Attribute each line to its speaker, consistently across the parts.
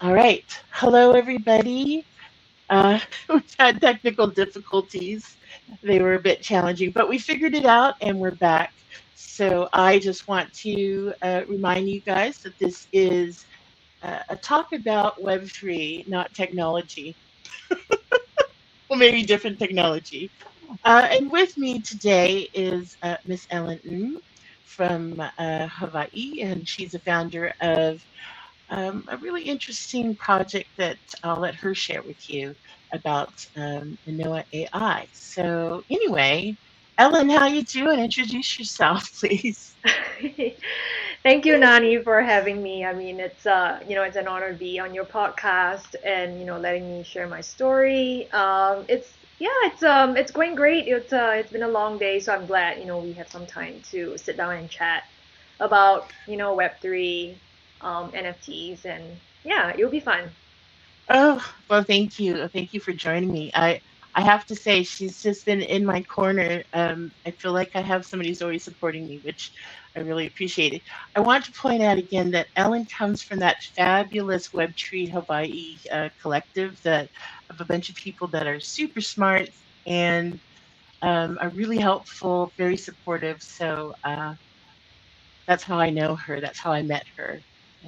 Speaker 1: All right. Hello, everybody. We've had technical difficulties. They were a bit challenging, but we figured it out and we're back. So I just want to remind you guys that this is a talk about Web3, not technology. Well, maybe different technology. And with me today is Miss Ellen from Hawaii, and she's a founder of a really interesting project that I'll let her share with you about Inoa.ai. So anyway, Ellen, how you doing? Introduce yourself, please.
Speaker 2: Thank you, Nani, for having me. I mean, it's an honor to be on your podcast and letting me share my story. It's going great. It's been a long day, so I'm glad we have some time to sit down and chat about Web3, NFTs, and yeah, it'll be fun.
Speaker 1: Oh, well, thank you. Thank you for joining me. I have to say, she's just been in my corner. I feel like I have somebody who's always supporting me, which I really appreciate it. I want to point out again that Ellen comes from that fabulous WebTree Hawaii collective that of a bunch of people that are super smart and are really helpful, very supportive. So that's how I know her. That's how I met her.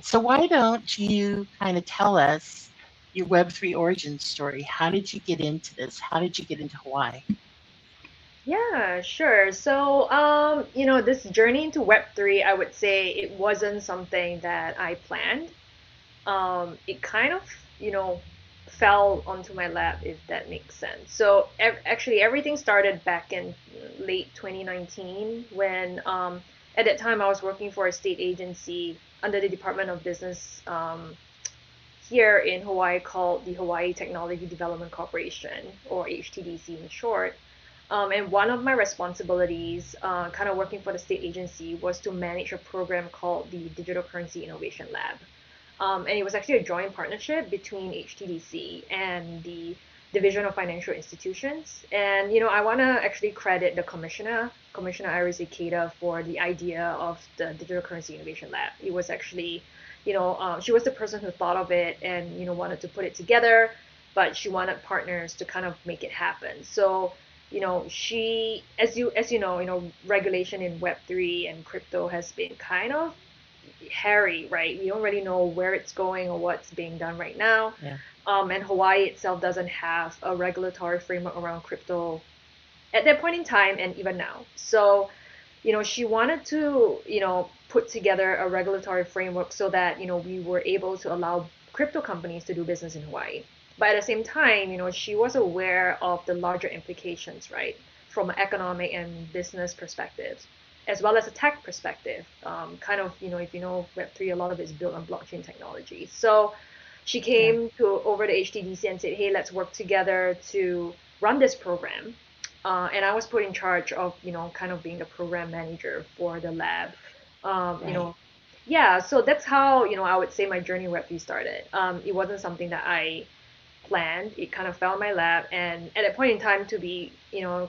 Speaker 1: So why don't you kind of tell us your Web3 origin story? How did you get into this? How did you get into Hawaii?
Speaker 2: Yeah, sure. So, this journey into Web3, I would say it wasn't something that I planned. It kind of, you know, fell onto my lap, if that makes sense. So actually, everything started back in late 2019 when, at that time, I was working for a state agency under the Department of Business here in Hawaii called the Hawaii Technology Development Corporation, or HTDC in short. And one of my responsibilities, kind of working for the state agency, was to manage a program called the Digital Currency Innovation Lab. And it was actually a joint partnership between HTDC and the Division of Financial Institutions. And I want to actually credit the commissioner, Commissioner Iris Ikeda, for the idea of the Digital Currency Innovation Lab. It was actually, she was the person who thought of it and wanted to put it together, but she wanted partners to kind of make it happen. So she, as you know, regulation in Web3 and crypto has been kind of hairy, right? We don't really know where it's going or what's being done right now.
Speaker 1: Yeah.
Speaker 2: And Hawaii itself doesn't have a regulatory framework around crypto at that point in time and even now. So, she wanted to, put together a regulatory framework so that, we were able to allow crypto companies to do business in Hawaii. But at the same time, she was aware of the larger implications, right, from an economic and business perspective, as well as a tech perspective. Kind of, if you know Web3, a lot of it is built on blockchain technology. So she
Speaker 1: Yeah.
Speaker 2: came to over to HTDC and said, hey, let's work together to run this program. And I was put in charge of, kind of being the program manager for the lab. Um, you
Speaker 1: Right.
Speaker 2: know, yeah, so that's how, I would say my journey with Web3 started. It wasn't something that I planned. It kind of fell in my lap. And at that point in time, to be,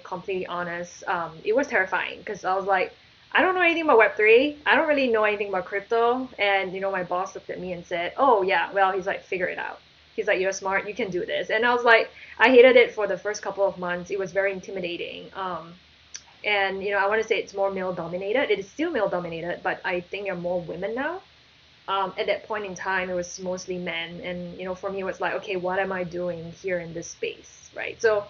Speaker 2: completely honest, it was terrifying because I was like, I don't know anything about Web3. I don't really know anything about crypto. And, my boss looked at me and said, oh, yeah, well, he's like, figure it out. He's like, you're smart. You can do this. And I was like, I hated it for the first couple of months. It was very intimidating. And, I want to say it's more male dominated. It is still male dominated, but I think there are more women now. At that point in time, it was mostly men. And, for me, it was like, okay, what am I doing here in this space, right? So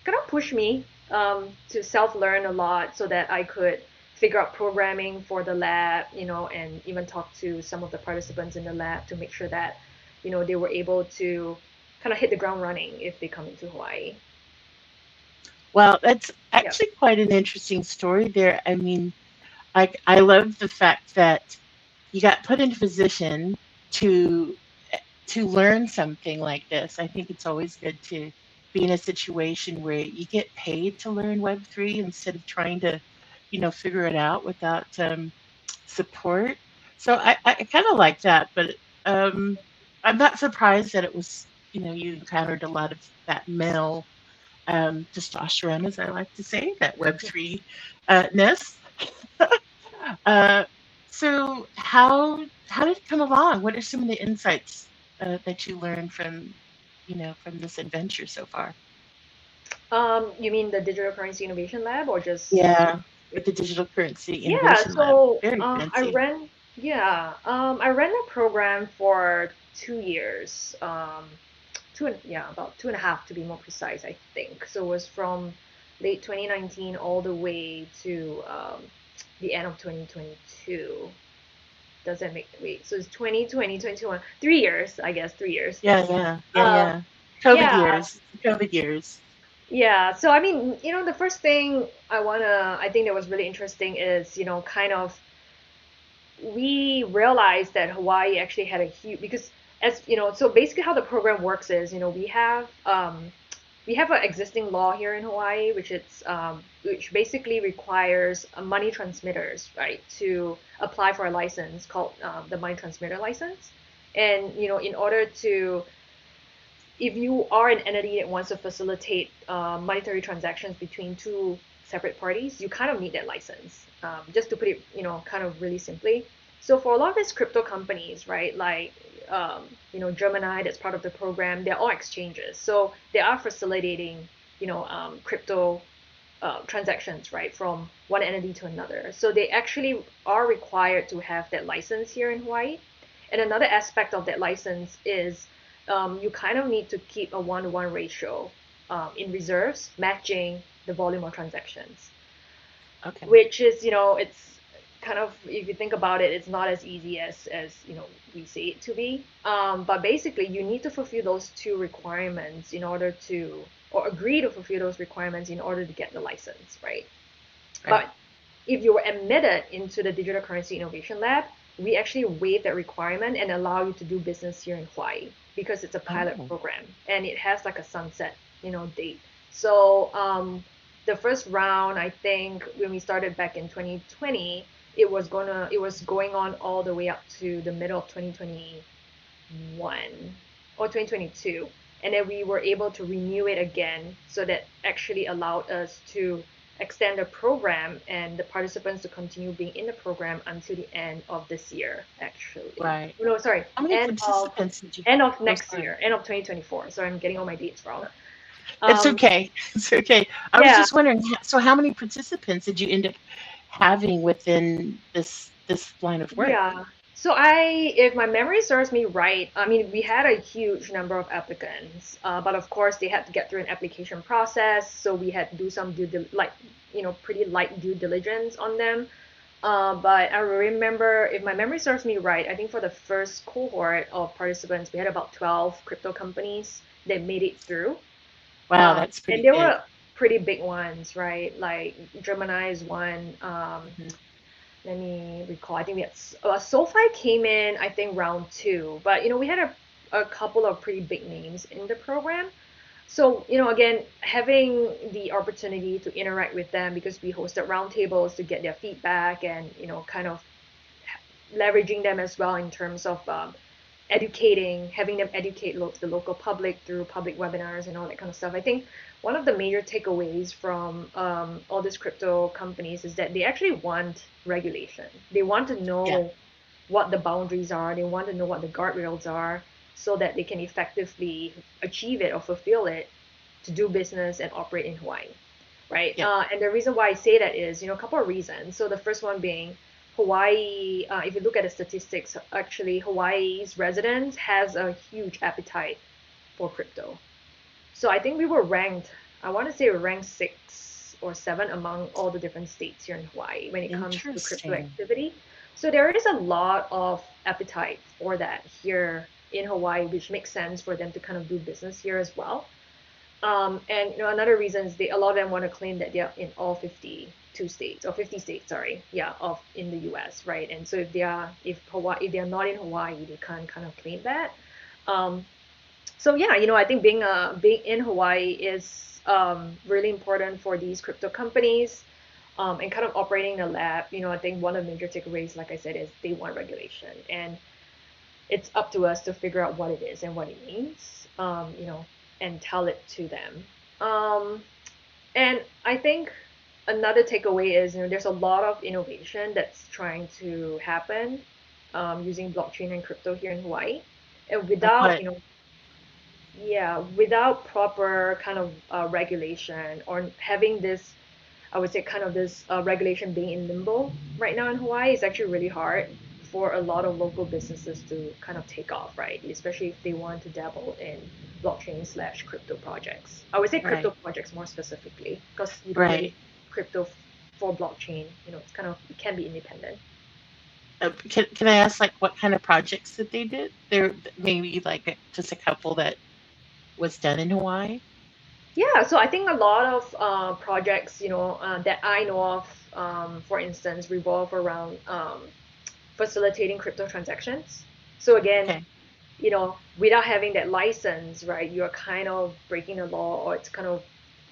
Speaker 2: kind of pushed me to self-learn a lot so that I could figure out programming for the lab, and even talk to some of the participants in the lab to make sure that, they were able to kind of hit the ground running if they come into Hawaii.
Speaker 1: Well, that's
Speaker 2: Yeah.
Speaker 1: actually quite an interesting story there. I mean, I love the fact that you got put into position to to learn something like this. I think it's always good to be in a situation where you get paid to learn Web3 instead of trying to, figure it out without support. So I kind of like that, but um, I'm not surprised that it was, you encountered a lot of that male testosterone, as I like to say, that Web3 ness. Uh, so how did it come along? What are some of the insights that you learned from, from this adventure so far?
Speaker 2: You mean the Digital Currency Innovation Lab or just
Speaker 1: Yeah, with the Digital Currency
Speaker 2: yeah,
Speaker 1: Innovation Lab.
Speaker 2: so
Speaker 1: Very fancy.
Speaker 2: I ran a program for 2 years. Yeah, about 2.5 to be more precise, I think. So it was from late 2019 all the way to the end of 2022. Does that make wait? So it's 2020, 3 years, I guess, 3 years.
Speaker 1: Yeah, yeah, yeah,
Speaker 2: Um,
Speaker 1: yeah. COVID
Speaker 2: yeah,
Speaker 1: years. COVID years.
Speaker 2: yeah. So I mean, the first thing I think that was really interesting is, kind of we realized that Hawaii actually had a huge because as so basically how the program works is we have an existing law here in Hawaii which basically requires money transmitters, right, to apply for a license called the money transmitter license. And in order to if you are an entity that wants to facilitate monetary transactions between two separate parties, you kind of need that license. Just to put it, kind of really simply. So for a lot of these crypto companies, right, like Gemini, that's part of the program, they're all exchanges. So they are facilitating, crypto transactions, right, from one entity to another. So they actually are required to have that license here in Hawaii. And another aspect of that license is you kind of need to keep a 1-to-1 ratio in reserves, matching the volume of transactions,
Speaker 1: Okay.
Speaker 2: which is, it's kind of, if you think about it, it's not as easy as we say it to be. But basically, you need to fulfill those two requirements in order to, or agree to fulfill those requirements in order to get the license, right?
Speaker 1: Right.
Speaker 2: But if you were admitted into the Digital Currency Innovation Lab, we actually waive that requirement and allow you to do business here in Hawaii because it's a pilot
Speaker 1: Oh,
Speaker 2: program and it has like a sunset, date. So the first round, I think, when we started back in 2020, it was going on all the way up to the middle of 2021 or 2022, and then we were able to renew it again, so that actually allowed us to extend the program and the participants to continue being in the program until the end of this year, actually.
Speaker 1: right.
Speaker 2: No, sorry,
Speaker 1: How many participants did you?
Speaker 2: end of
Speaker 1: Oh,
Speaker 2: next
Speaker 1: sorry.
Speaker 2: year, end of 2024. So I'm getting all my dates wrong.
Speaker 1: It's
Speaker 2: Um,
Speaker 1: okay. It's okay. I was
Speaker 2: yeah,
Speaker 1: just wondering, so how many participants did you end up having within this line of work?
Speaker 2: yeah. So if my memory serves me right, I mean, we had a huge number of applicants, but of course they had to get through an application process, so we had to do some pretty light due diligence on them. But I remember, if my memory serves me right, I think for the first cohort of participants, we had about 12 crypto companies that made it through.
Speaker 1: Wow, that's
Speaker 2: And
Speaker 1: pretty
Speaker 2: they
Speaker 1: good.
Speaker 2: were pretty big ones, right? Like Gemini is one.
Speaker 1: Mhm.
Speaker 2: Let me recall. I think we had SoFi came in, I think, round two, but we had a couple of pretty big names in the program. So, again, having the opportunity to interact with them because we hosted roundtables to get their feedback and, kind of leveraging them as well in terms of having them educate the local public through public webinars and all that kind of stuff. I think one of the major takeaways from all these crypto companies is that they actually want regulation. They want to
Speaker 1: Yeah,
Speaker 2: know what the boundaries are. They want to know what the guardrails are so that they can effectively achieve it or fulfill it to do business and operate in Hawaii, right?
Speaker 1: yeah,
Speaker 2: And the reason why I say that is, a couple of reasons. So the first one being Hawaii, if you look at the statistics, actually Hawaii's residents has a huge appetite for crypto. So I think we were ranked, I want to say we ranked 6 or 7 among all the different states here in Hawaii when it comes to crypto
Speaker 1: interesting.
Speaker 2: activity. So there is a lot of appetite for that here in Hawaii, which makes sense for them to kind of do business here as well. And another reason is a lot of them want to claim that they're in all 52 states or 50 states, sorry, yeah, of in the U.S., right? And so if they're not in Hawaii, they can't kind of claim that. Um, so yeah, I think being in Hawaii is really important for these crypto companies. And kind of operating the lab, I think one of the major takeaways, like I said, is they want regulation, and it's up to us to figure out what it is and what it means, and tell it to them. Um, and I think another takeaway is, there's a lot of innovation that's trying to happen using blockchain and crypto here in Hawaii. And
Speaker 1: Like
Speaker 2: without,
Speaker 1: what?
Speaker 2: yeah, without proper kind of regulation or having this, I would say kind of this regulation being in limbo right now in Hawaii is actually really hard for a lot of local businesses to kind of take off, right? Especially if they want to dabble in blockchain slash crypto projects. I would say crypto
Speaker 1: Right.
Speaker 2: projects more specifically because you don't really
Speaker 1: Right.
Speaker 2: crypto for blockchain. It's kind of, it can be independent.
Speaker 1: Can I ask like what kind of projects that they did? There maybe like just a couple that was done in Hawaii.
Speaker 2: Yeah, so I think a lot of projects, that I know of, for instance, revolve around facilitating crypto transactions. So again,
Speaker 1: Okay.
Speaker 2: without having that license, right, you're kind of breaking the law or it's kind of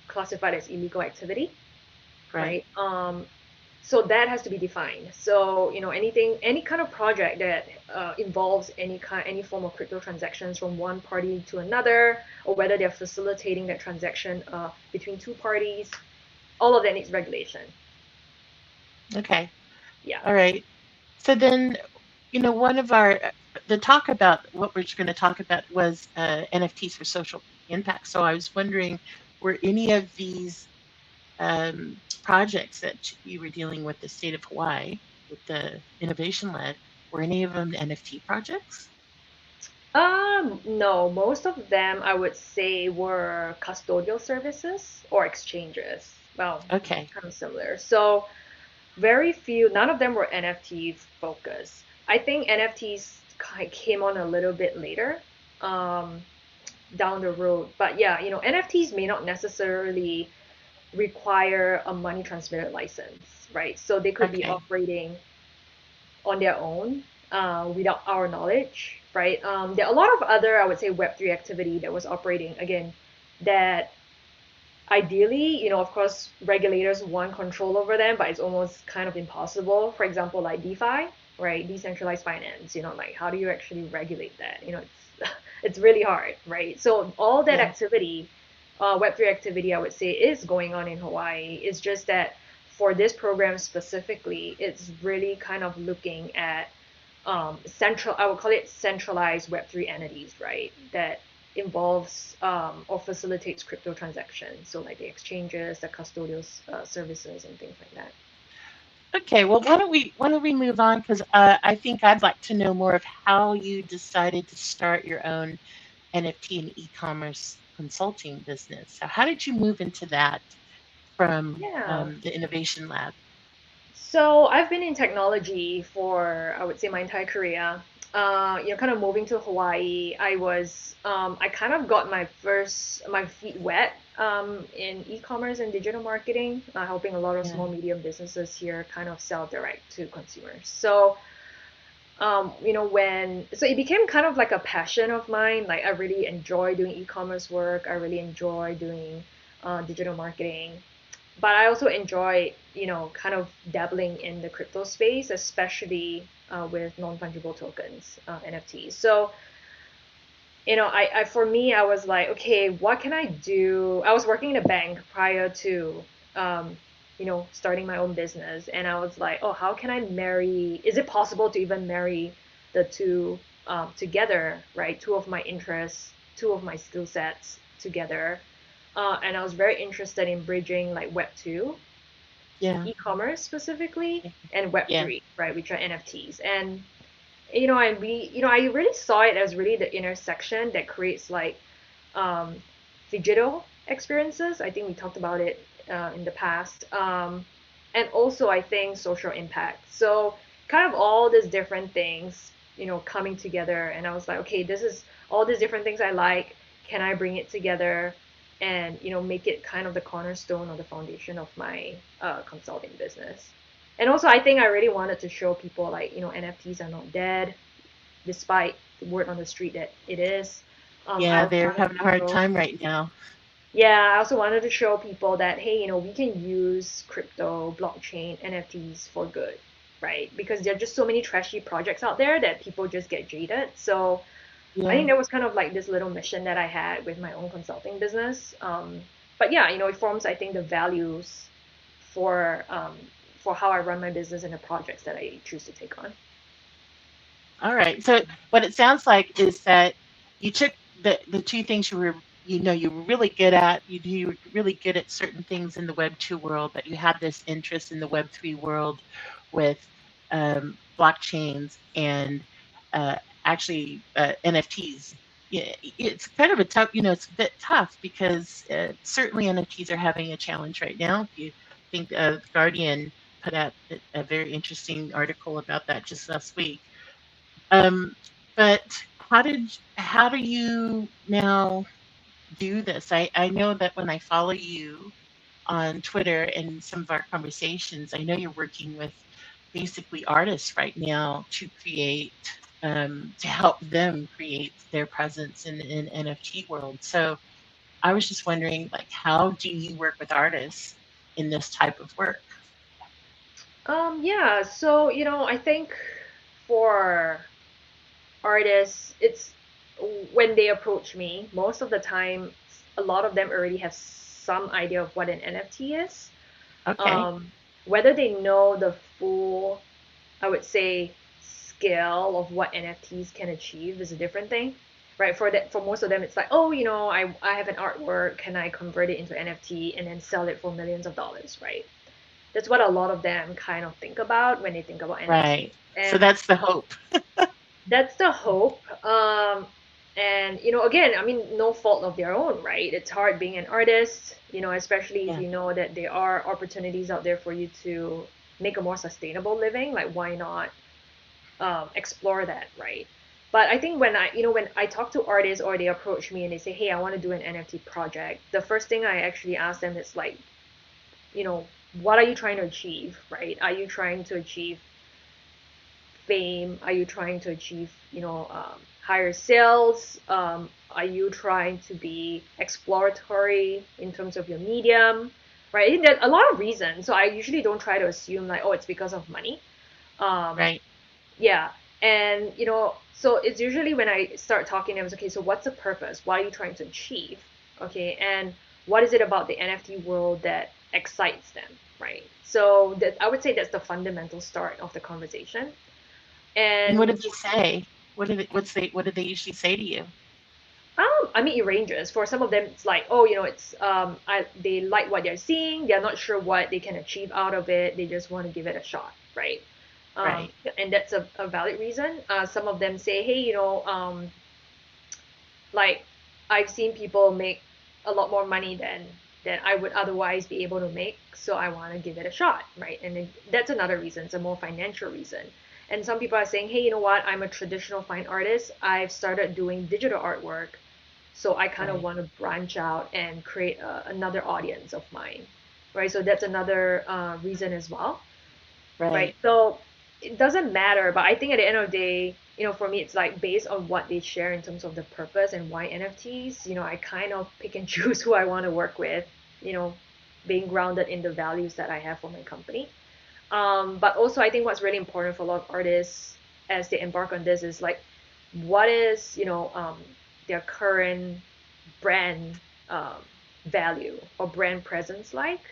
Speaker 2: classified as illegal activity,
Speaker 1: Right.
Speaker 2: right? So that has to be defined. So, any kind of project that involves any form of crypto transactions from one party to another, or whether they're facilitating that transaction between two parties, all of that needs regulation.
Speaker 1: Okay.
Speaker 2: Yeah.
Speaker 1: All right. So then, one of our the talk about what we're going to talk about was NFTs for social impact. So I was wondering, were any of these projects that you were dealing with the state of Hawaii with the innovation lab, were any of them NFT projects?
Speaker 2: No, most of them I would say were custodial services or exchanges. Well,
Speaker 1: Okay.
Speaker 2: kind of similar. So very few, none of them were NFT focused. I think NFTs came on a little bit later, um, down the road. But yeah, NFTs may not necessarily require a money transmitter license, right? So they could be
Speaker 1: Okay.
Speaker 2: operating on their own without our knowledge, right? There are a lot of other, I would say, Web3 activity that was operating again that ideally, of course, regulators want control over them, but it's almost kind of impossible. For example, like DeFi, right? Decentralized finance, like how do you actually regulate that? It's it's really hard, right? So all that
Speaker 1: Yeah.
Speaker 2: activity, Web3 activity, I would say, is going on in Hawaii. It's just that for this program specifically, it's really kind of looking at I would call it centralized Web3 entities, right? That involves or facilitates crypto transactions. So like the exchanges, the custodial services, and things like that.
Speaker 1: Okay. Well, why don't we move on? Because I think I'd like to know more of how you decided to start your own NFT and e-commerce consulting business. So how did you move into that from
Speaker 2: Yeah.
Speaker 1: the innovation lab?
Speaker 2: So I've been in technology for, I would say, my entire career. Kind of moving to Hawaii, I kind of got my feet wet in e-commerce and digital marketing, helping a lot of
Speaker 1: Yeah.
Speaker 2: small medium businesses here kind of sell direct to consumers. So so it became kind of like a passion of mine. Like I really enjoy doing e-commerce work. I really enjoy doing digital marketing, but I also enjoy, kind of dabbling in the crypto space, especially with non-fungible tokens, NFTs. So, for me, I was like, okay, what can I do? I was working in a bank prior to, um, starting my own business, and I was like, oh, how can I marry? Is it possible to even marry the two together, right? Two of my interests, two of my skill sets together, and I was very interested in bridging like Web 2,
Speaker 1: Yeah.
Speaker 2: e-commerce specifically,
Speaker 1: Yeah.
Speaker 2: and Web
Speaker 1: Yeah.
Speaker 2: 3, right, which are NFTs. And I really saw it as really the intersection that creates like um, digital experiences. I think we talked about it in the past, and also I think social impact. So kind of all these different things, coming together, and I was like, okay, this is all these different things I like. Can I bring it together and make it kind of the cornerstone or the foundation of my consulting business? And also, I think I really wanted to show people like, NFTs are not dead, despite the word on the street that it is. I
Speaker 1: Yeah,
Speaker 2: also
Speaker 1: they're
Speaker 2: wanted
Speaker 1: having a
Speaker 2: to
Speaker 1: hard
Speaker 2: show,
Speaker 1: time right now.
Speaker 2: yeah, I also wanted to show people that, hey, we can use crypto, blockchain, NFTs for good, right? Because there are just so many trashy projects out there that people just get jaded. So I
Speaker 1: Yeah.
Speaker 2: think that was kind of like this little mission that I had with my own consulting business. But yeah, it forms, I think, the values for um, for how I run my business and the projects that I choose to take on.
Speaker 1: All right. So what it sounds like is that you took the two things you were really good at. You were really good at certain things in the Web 2 world, but you had this interest in the Web 3 world with blockchains and uh, actually NFTs. Yeah, it's kind of a tough, it's a bit tough because certainly NFTs are having a challenge right now. If you think The Guardian put out a very interesting article about that just last week. Um, but how do you now do this? I know that when I follow you on Twitter and some of our conversations, I know you're working with basically artists right now to create to help them create their presence in NFT world. So I was just wondering, like, how do you work with artists in this type of work?
Speaker 2: Yeah, so I think for artists, it's when they approach me, most of the time, a lot of them already have some idea of what an NFT is.
Speaker 1: Okay,
Speaker 2: Um, Whether they know the full, I would say, scale of what NFTs can achieve is a different thing. Right, for most of them, it's like, oh, I have an artwork, can I convert it into NFT and then sell it for millions of dollars, right? That's what a lot of them kind of think about when they think about
Speaker 1: right.
Speaker 2: NFTs.
Speaker 1: So
Speaker 2: And
Speaker 1: that's the hope.
Speaker 2: that's the hope. And again, I mean, no fault of their own, right? It's hard being an artist, especially if
Speaker 1: Yeah,
Speaker 2: you know that there are opportunities out there for you to make a more sustainable living. Like, why not explore that, right? But I think when I talk to artists or they approach me and they say, "Hey, I want to do an NFT project," the first thing I actually ask them is like, what are you trying to achieve, right? Are you trying to achieve fame? Are you trying to achieve, higher sales? Are you trying to be exploratory in terms of your medium? Right? I think there's a lot of reasons. So I usually don't try to assume like, oh, it's because of money. Um,
Speaker 1: right.
Speaker 2: yeah. And, so it's usually when I start talking, I was okay, so what's the purpose? What are you trying to achieve? Okay. And what is it about the NFT world that excites them? Right. So that I would say that's the fundamental start of the conversation.
Speaker 1: And what
Speaker 2: And
Speaker 1: did they say? What did they usually say to you?
Speaker 2: I mean, it ranges. For some of them, it's like, oh, it's they like what they're seeing. They're not sure what they can achieve out of it. They just want to give it a shot, right?
Speaker 1: Right,
Speaker 2: And that's a valid reason. Some of them say, hey, like I've seen people make a lot more money than I would otherwise be able to make, so I want to give it a shot, right? And then that's another reason. It's a more financial reason. And some people are saying, hey, you know what? I'm a traditional fine artist. I've started doing digital artwork, so I kind of
Speaker 1: right,
Speaker 2: want to branch out and create another audience of mine, right? So that's another reason as well, right?
Speaker 1: right.
Speaker 2: So it doesn't matter, but I think at the end of the day, for me, it's like based on what they share in terms of the purpose and why NFTs, I kind of pick and choose who I want to work with, you know, being grounded in the values that I have for my company. But also, I think what's really important for a lot of artists as they embark on this is like, what is, their current brand um, value or brand presence like?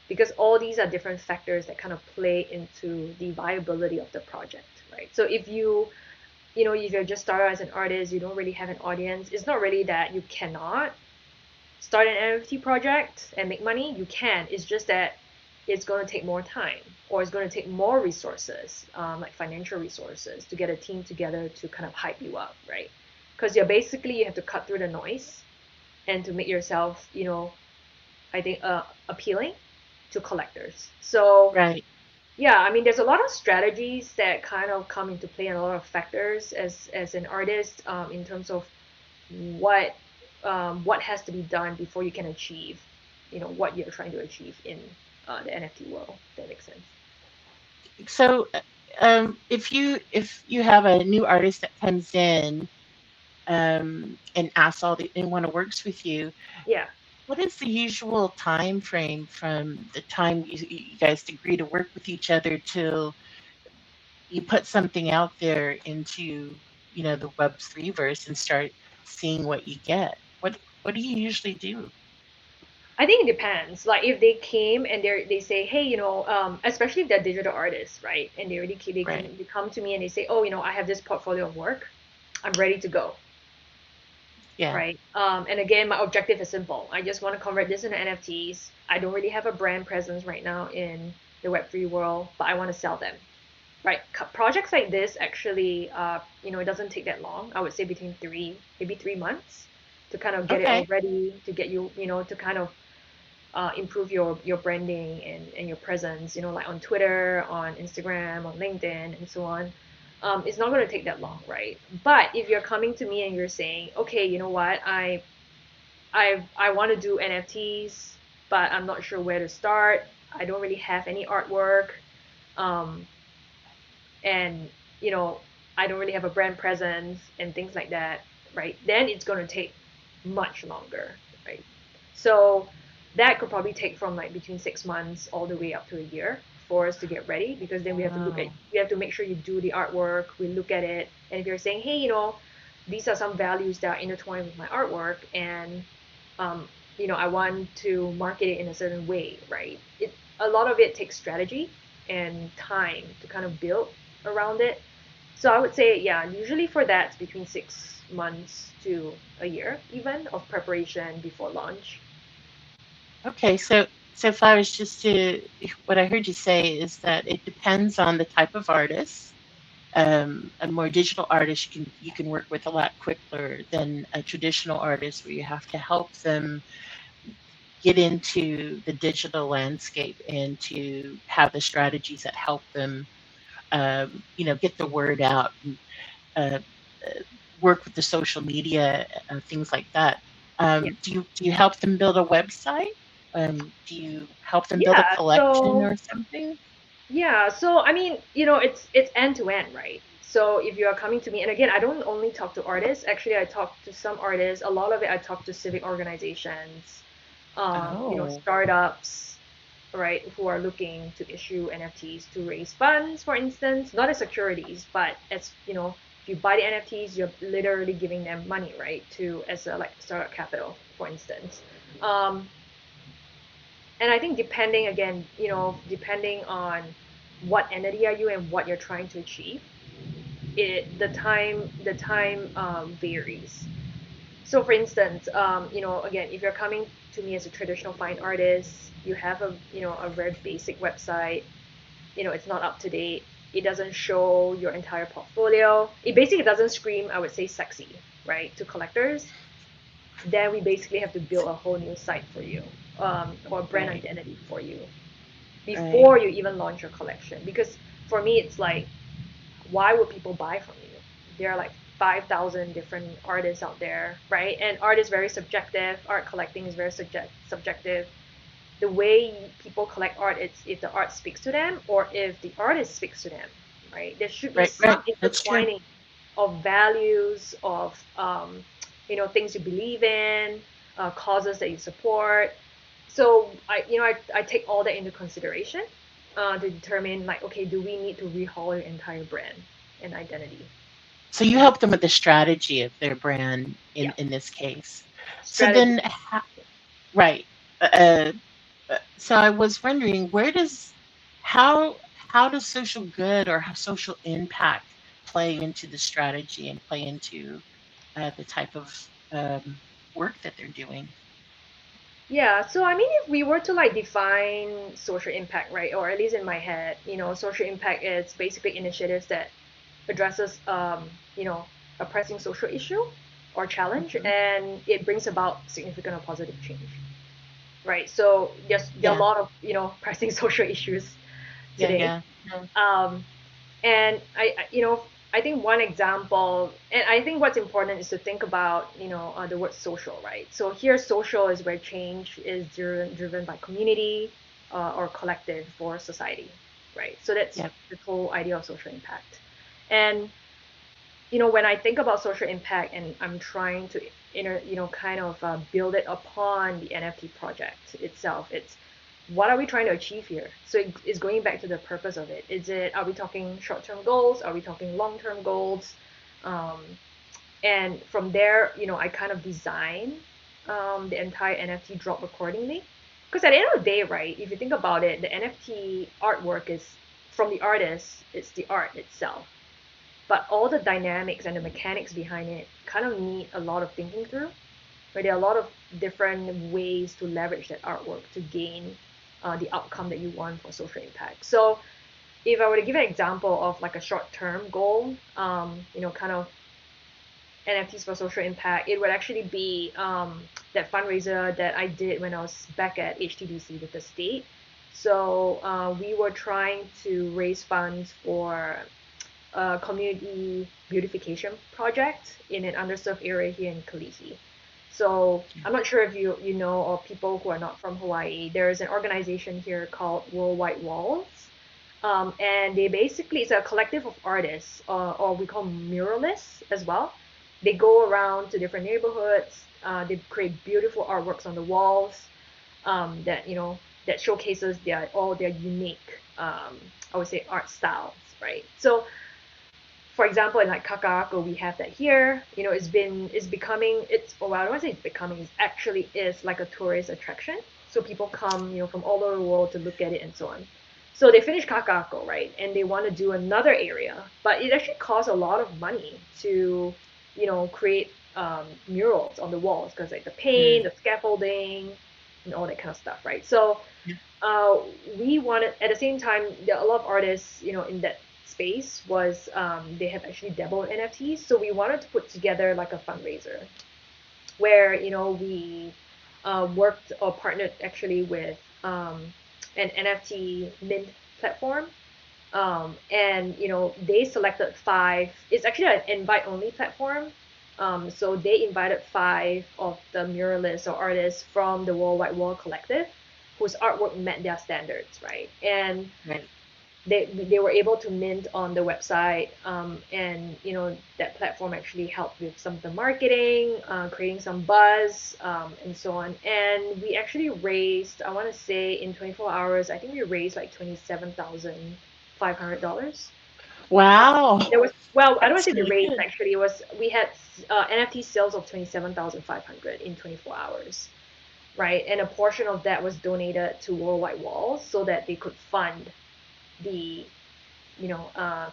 Speaker 2: Because all these are different factors that kind of play into the viability of the project, right? So if you're just started as an artist, you don't really have an audience, it's not really that you cannot start an NFT project and make money. You can. It's just that it's going to take more time or it's going to take more resources, like financial resources, to get a team together to kind of hype you up, right? Because you have to cut through the noise and to make yourself, I think, appealing to collectors. So
Speaker 1: Right.
Speaker 2: yeah, I mean, there's a lot of strategies that kind of come into play and a lot of factors as an artist, in terms of what what has to be done before you can achieve, what you're trying to achieve in the NFT world. If that makes sense.
Speaker 1: So, if you have a new artist that comes in and asks all the and want to works with you,
Speaker 2: Yeah.
Speaker 1: what is the usual time frame from the time you guys agree to work with each other till you put something out there into the Web3 verse and start seeing what you get? What do you usually do?
Speaker 2: I think it depends. Like if they came and they say, hey, especially if they're digital artists, right? And they already
Speaker 1: Right.
Speaker 2: they come to me and they say, oh, I have this portfolio of work, I'm ready to go,
Speaker 1: Yeah.
Speaker 2: right? And again, my objective is simple. I just want to convert this into NFTs. I don't really have a brand presence right now in the Web3 world, but I want to sell them, right? Projects like this actually, it doesn't take that long. I would say between maybe 3 months to kind of get it all
Speaker 1: Okay.
Speaker 2: ready, to get you, to kind of improve your branding and your presence, like on Twitter, on Instagram, on LinkedIn, and so on. It's not going to take that long, right? But if you're coming to me and you're saying, okay, you know what, I want to do NFTs, but I'm not sure where to start. I don't really have any artwork, um, and you know, I don't really have a brand presence and things like that, right? Then it's going to take much longer, right? So that could probably take from like between 6 months all the way up to a year for us to get ready, because then
Speaker 1: Oh.
Speaker 2: we have to make sure you do the artwork, we look at it, and if you're saying, hey, these are some values that are intertwined with my artwork, and um, I want to market it in a certain way, right? A lot of it takes strategy and time to kind of build around it. So I would say, yeah, usually for that, it's between 6 months to a year even of preparation before launch.
Speaker 1: Okay. So if I was just to, what I heard you say is that it depends on the type of artist. A more digital artist you can work with a lot quicker than a traditional artist where you have to help them get into the digital landscape and to have the strategies that help them, get the word out and uh, uh, work with the social media, things like that.
Speaker 2: Yeah.
Speaker 1: Do you help them build a website? Do you help them build a
Speaker 2: Yeah.
Speaker 1: collection
Speaker 2: So
Speaker 1: or something?
Speaker 2: I mean, it's end to end, right? So if you are coming to me, and again, I don't only talk to artists. Actually, I talk to some artists. A lot of it, I talk to civic organizations,
Speaker 1: Oh,
Speaker 2: startups, right, who are looking to issue NFTs to raise funds, for instance, not as securities, but as if you buy the NFTs, you're literally giving them money, right, to as a like startup capital, for instance. Um, and I think depending on what entity are you and what you're trying to achieve, the time varies. So for instance, again, if you're coming to me as a traditional fine artist, you have a very basic website, it's not up to date, it doesn't show your entire portfolio, it basically doesn't scream, I would say, sexy, right, to collectors. Then we basically have to build a whole new site for you, or brand
Speaker 1: right,
Speaker 2: identity for you
Speaker 1: right,
Speaker 2: before you even launch your collection. Because for me, it's like, why would people buy from you? There are like 5,000 different artists out there, right? And art is very subjective. Art collecting is very subjective. The way people collect art, it's if the art speaks to them or if the artist speaks to them, right? There should be
Speaker 1: right,
Speaker 2: some
Speaker 1: right. That's true.
Speaker 2: intertwining of values, of things you believe in, causes that you support. So I take all that into consideration to determine, like, okay, do we need to rehaul your entire brand and identity?
Speaker 1: So you help them with the strategy of their brand in
Speaker 2: Yeah,
Speaker 1: in this case. So
Speaker 2: strategy.
Speaker 1: then, right. Uh, so I was wondering, how does social good or how social impact play into the strategy and play into the type of um, work that they're doing?
Speaker 2: Yeah, so I mean, if we were to like define social impact, right, or at least in my head, social impact is basically initiatives that addresses a pressing social issue or challenge,
Speaker 1: Hmm.
Speaker 2: and it brings about significant or positive change, right? So there are a
Speaker 1: Yeah,
Speaker 2: lot of pressing social issues
Speaker 1: yeah,
Speaker 2: today.
Speaker 1: yeah. No,
Speaker 2: Um, and I think one example, and I think what's important is to think about the word social, right? So here, social is where change is driven by community, or collective for society, right? So that's
Speaker 1: yeah.
Speaker 2: the whole idea of social impact. And when I think about social impact and I'm trying to kind of build it upon the NFT project itself, it's what are we trying to achieve here? So it's going back to the purpose of it. Are we talking short-term goals? Are we talking long-term goals? Um, and from there, I kind of design. the entire NFT drop accordingly. Because at the end of the day, right, if you think about it, the NFT artwork is from the artist, it's the art itself. But all the dynamics and the mechanics behind it kind of need a lot of thinking through. Right? There are a lot of different ways to leverage that artwork to gain the outcome that you want for social impact. So if I were to give an example of like a short-term goal, kind of NFTs for social impact, it would actually be that fundraiser that I did when I was back at HTDC with the state. So we were trying to raise funds for a community beautification project in an underserved area here in Kalihi. So I'm not sure if you know, or people who are not from Hawaii, there is an organization here called Worldwide Walls. And they basically, it's a collective of artists, or we call muralists as well. They go around to different neighborhoods. They create beautiful artworks on the walls, that that showcases their unique, I would say, art styles, right? So for example, in like Kaka'ako, we have that here. It's becoming, well, I don't want to say it's becoming, it actually is like a tourist attraction. So people come, from all over the world to look at it and so on. So they finish Kaka'ako, right? And they want to do another area, but it actually costs a lot of money to, create murals on the walls, because like the paint,
Speaker 1: Mm.
Speaker 2: the scaffolding, and all that kind of stuff, right? So
Speaker 1: Yeah.
Speaker 2: uh, we wanted, at the same time, there are a lot of artists, in that space was they have actually dabbled in NFTs. So we wanted to put together like a fundraiser where we worked or partnered actually with an NFT mint platform. And they selected five. It's actually an invite only platform. So they invited five of the muralists or artists from the Worldwide Wall Collective, whose artwork met their standards, right? And
Speaker 1: Right.
Speaker 2: they were able to mint on the website, and that platform actually helped with some of the marketing, creating some buzz, and so on. And we actually raised, I want to say, in 24 hours, I think we raised like $27,500.
Speaker 1: Wow.
Speaker 2: There was, well, I don't want
Speaker 1: That's
Speaker 2: to say we
Speaker 1: really
Speaker 2: raised,
Speaker 1: good.
Speaker 2: actually. It was, we had NFT sales of 27,500 in 24 hours, right? And a portion of that was donated to Worldwide Walls so that they could fund the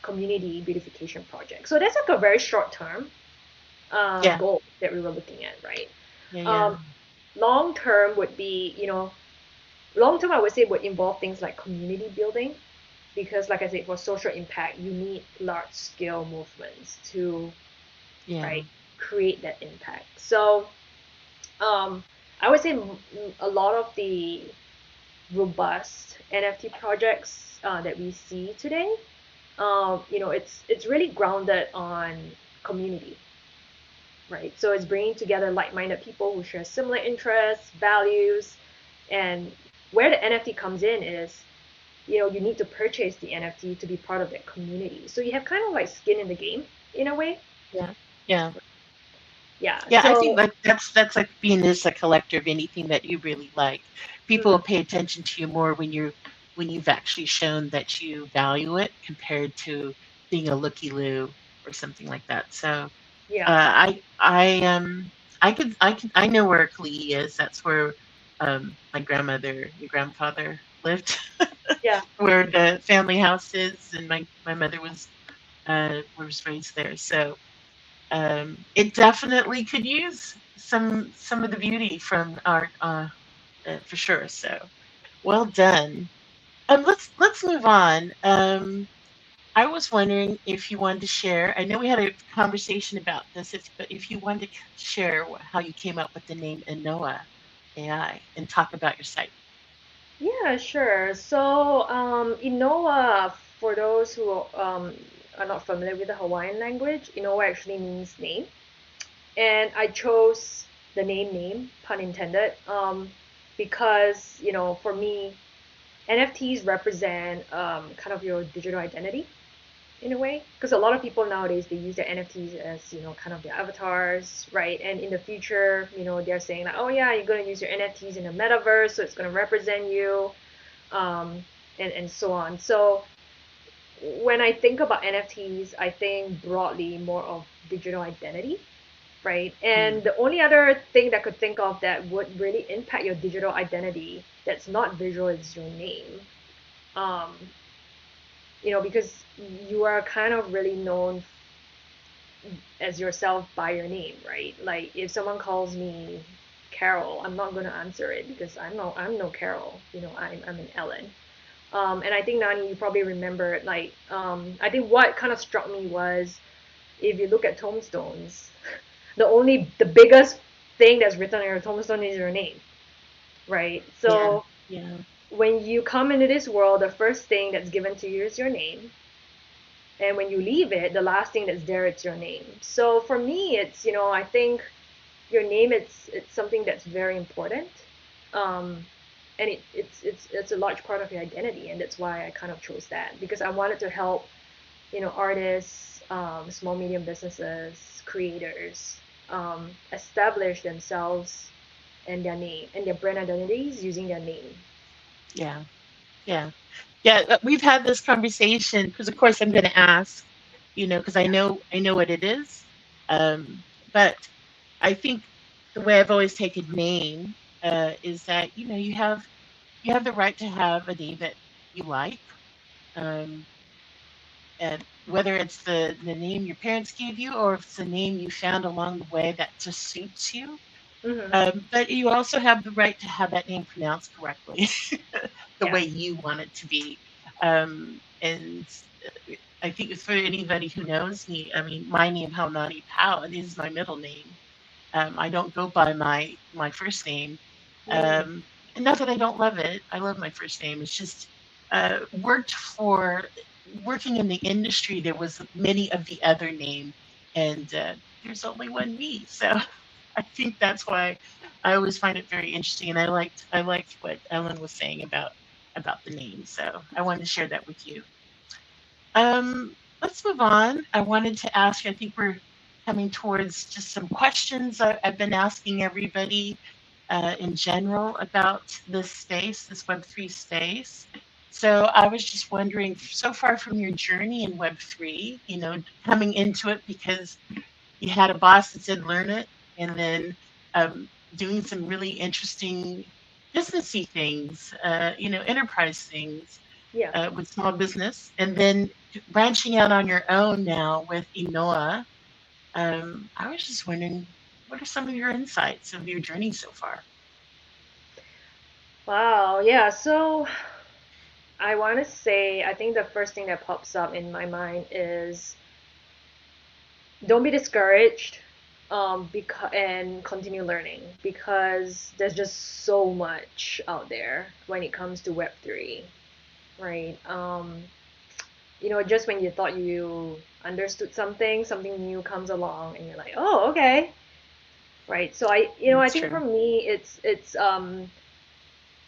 Speaker 2: community beautification project. So that's like a very short term
Speaker 1: Yeah.
Speaker 2: goal that we were looking at, right?
Speaker 1: Yeah. Yeah.
Speaker 2: Um, long term would be, long term I would say would involve things like community building, because like I said, for social impact, you need large scale movements to,
Speaker 1: Yeah.
Speaker 2: right, create that impact. So um, I would say a lot of the robust NFT projects that we see today, it's really grounded on community, right? So it's bringing together like-minded people who share similar interests, values, and where the NFT comes in is, you need to purchase the NFT to be part of that community. So you have kind of like skin in the game in a way.
Speaker 1: Yeah. Yeah.
Speaker 2: Yeah.
Speaker 1: Yeah, I think
Speaker 2: So
Speaker 1: that's like being as a collector of anything that you really like. People will
Speaker 2: mm,
Speaker 1: pay attention to you more when you've actually shown that you value it compared to being a looky loo or something like that. So
Speaker 2: yeah,
Speaker 1: I know where Kalihi is. That's where my grandmother, your grandfather lived,
Speaker 2: yeah,
Speaker 1: where the family house is, and my mother was raised there. So it definitely could use some of the beauty from art, for sure. So well done. Let's move on. I was wondering if you wanted to share. I know we had a conversation about this, but if you wanted to share how you came up with the name Inoa.ai and talk about your site.
Speaker 2: yeah, sure. So Inoa, for those who are not familiar with the Hawaiian language, Inoa actually means name. And I chose the name, pun intended, because, for me, NFTs represent kind of your digital identity in a way. Because a lot of people nowadays, they use their NFTs as, kind of their avatars, right? And in the future, they're saying like, oh yeah, you're going to use your NFTs in the metaverse, so it's going to represent you, and so on. So when I think about NFTs, I think broadly more of digital identity, right?
Speaker 1: Mm.
Speaker 2: And the only other thing that I could think of that would really impact your digital identity that's not visual is your name. Um, because you are kind of really known as yourself by your name, right? Like if someone calls me Carol, I'm not going to answer it because I'm no Carol. I'm an Ellen. And I think Nani, you probably remember, like, I think what kind of struck me was if you look at tombstones, the biggest thing that's written on your tombstone is your name, right?
Speaker 1: Yeah.
Speaker 2: So
Speaker 1: Yeah.
Speaker 2: when you come into this world, the first thing that's given to you is your name, and when you leave it, the last thing that's there it's your name. So for me, it's I think your name it's something that's very important, um, and it's a large part of your identity, and that's why I kind of chose that because I wanted to help artists, small medium businesses, creators, establish themselves and their name and their brand identities using their name.
Speaker 1: Yeah. Yeah. Yeah. We've had this conversation because, of course, I'm going to ask, because
Speaker 2: Yeah,
Speaker 1: I know what it is. Um, but I think the way I've always taken name is that you have the right to have a name that you like, um, and whether it's the name your parents gave you or if it's a name you found along the way that just suits you.
Speaker 2: hmm,
Speaker 1: But you also have the right to have that name pronounced correctly, the
Speaker 2: yeah,
Speaker 1: way you want it to be. And I think for anybody who knows me, I mean, my name, Haunani Pao, it is my middle name. I don't go by my first name.
Speaker 2: mm,
Speaker 1: Um, and not that I don't love it. I love my first name. It's just working in the industry. There was many of the other name, and there's only one me. So I think that's why I always find it very interesting. And I liked what Ellen was saying about the name. So I wanted to share that with you. Let's move on. I wanted to ask, I think we're coming towards just some questions I've been asking everybody in general about this space, this Web3 space. So I was just wondering, so far from your journey in Web3, coming into it because you had a boss that said learn it, and then um, doing some really interesting businessy things, enterprise things
Speaker 2: yeah.
Speaker 1: with small business, and then branching out on your own now with Inoa. I was just wondering, what are some of your insights of your journey so far?
Speaker 2: Wow, yeah. So I want to say, I think the first thing that pops up in my mind is don't be discouraged, and continue learning because there's just so much out there when it comes to Web3, right? Just when you thought you understood something, something new comes along, and you're like, oh, okay, right? So I
Speaker 1: That's
Speaker 2: think for
Speaker 1: true.
Speaker 2: me,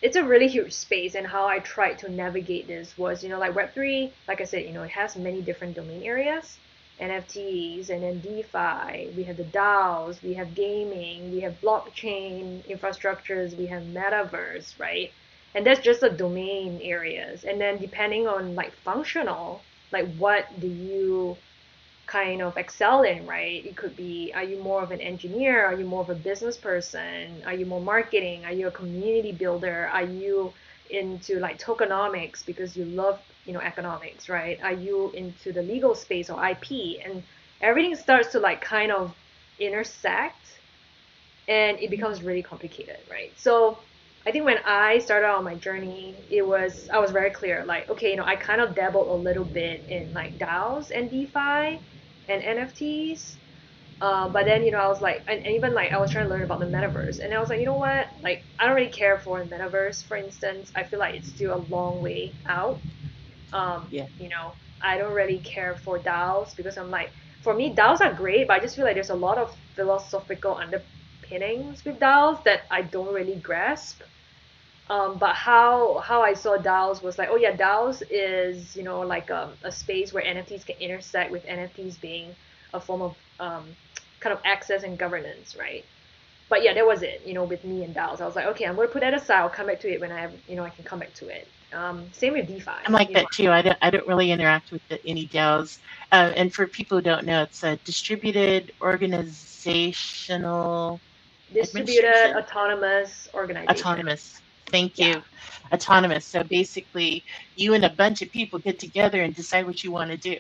Speaker 2: it's a really huge space, and how I tried to navigate this was, like Web3, like I said, it has many different domain areas, NFTs, and then DeFi. We have the DAOs, we have gaming, we have blockchain infrastructures, we have metaverse, right? And that's just the domain areas. And then depending on like functional, like what do you kind of excel in, right? It could be, are you more of an engineer? Are you more of a business person? Are you more marketing? Are you a community builder? Are you into like tokenomics because you love, economics, right? Are you into the legal space or IP? And everything starts to like kind of intersect, and it becomes really complicated, right? So I think when I started on my journey, I was very clear, like, okay, I kind of dabbled a little bit in like DAOs and DeFi and NFTs. But then, I was like, and even like I was trying to learn about the metaverse, and I was like, you know what? Like, I don't really care for the metaverse, for instance. I feel like it's still a long way out. Um,
Speaker 1: Yeah.
Speaker 2: you know, I don't really care for DAOs because I'm like, for me, DAOs are great, but I just feel like there's a lot of philosophical underpinnings with DAOs that I don't really grasp. But how I saw DAOs was like, oh yeah, DAOs is like a space where NFTs can intersect with NFTs being a form of kind of access and governance, right? But yeah, that was it. With me and DAOs, I was like, okay, I'm gonna put that aside. I'll come back to it when I have, I can come back to it. Same with DeFi.
Speaker 1: I'm like that too. I don't really interact with any DAOs. And for people who don't know, it's a distributed organizational
Speaker 2: Distributed
Speaker 1: administration.
Speaker 2: autonomous organization.
Speaker 1: Autonomous. Thank
Speaker 2: Yeah.
Speaker 1: you. Autonomous. So basically, you and a bunch of people get together and decide what you want to do.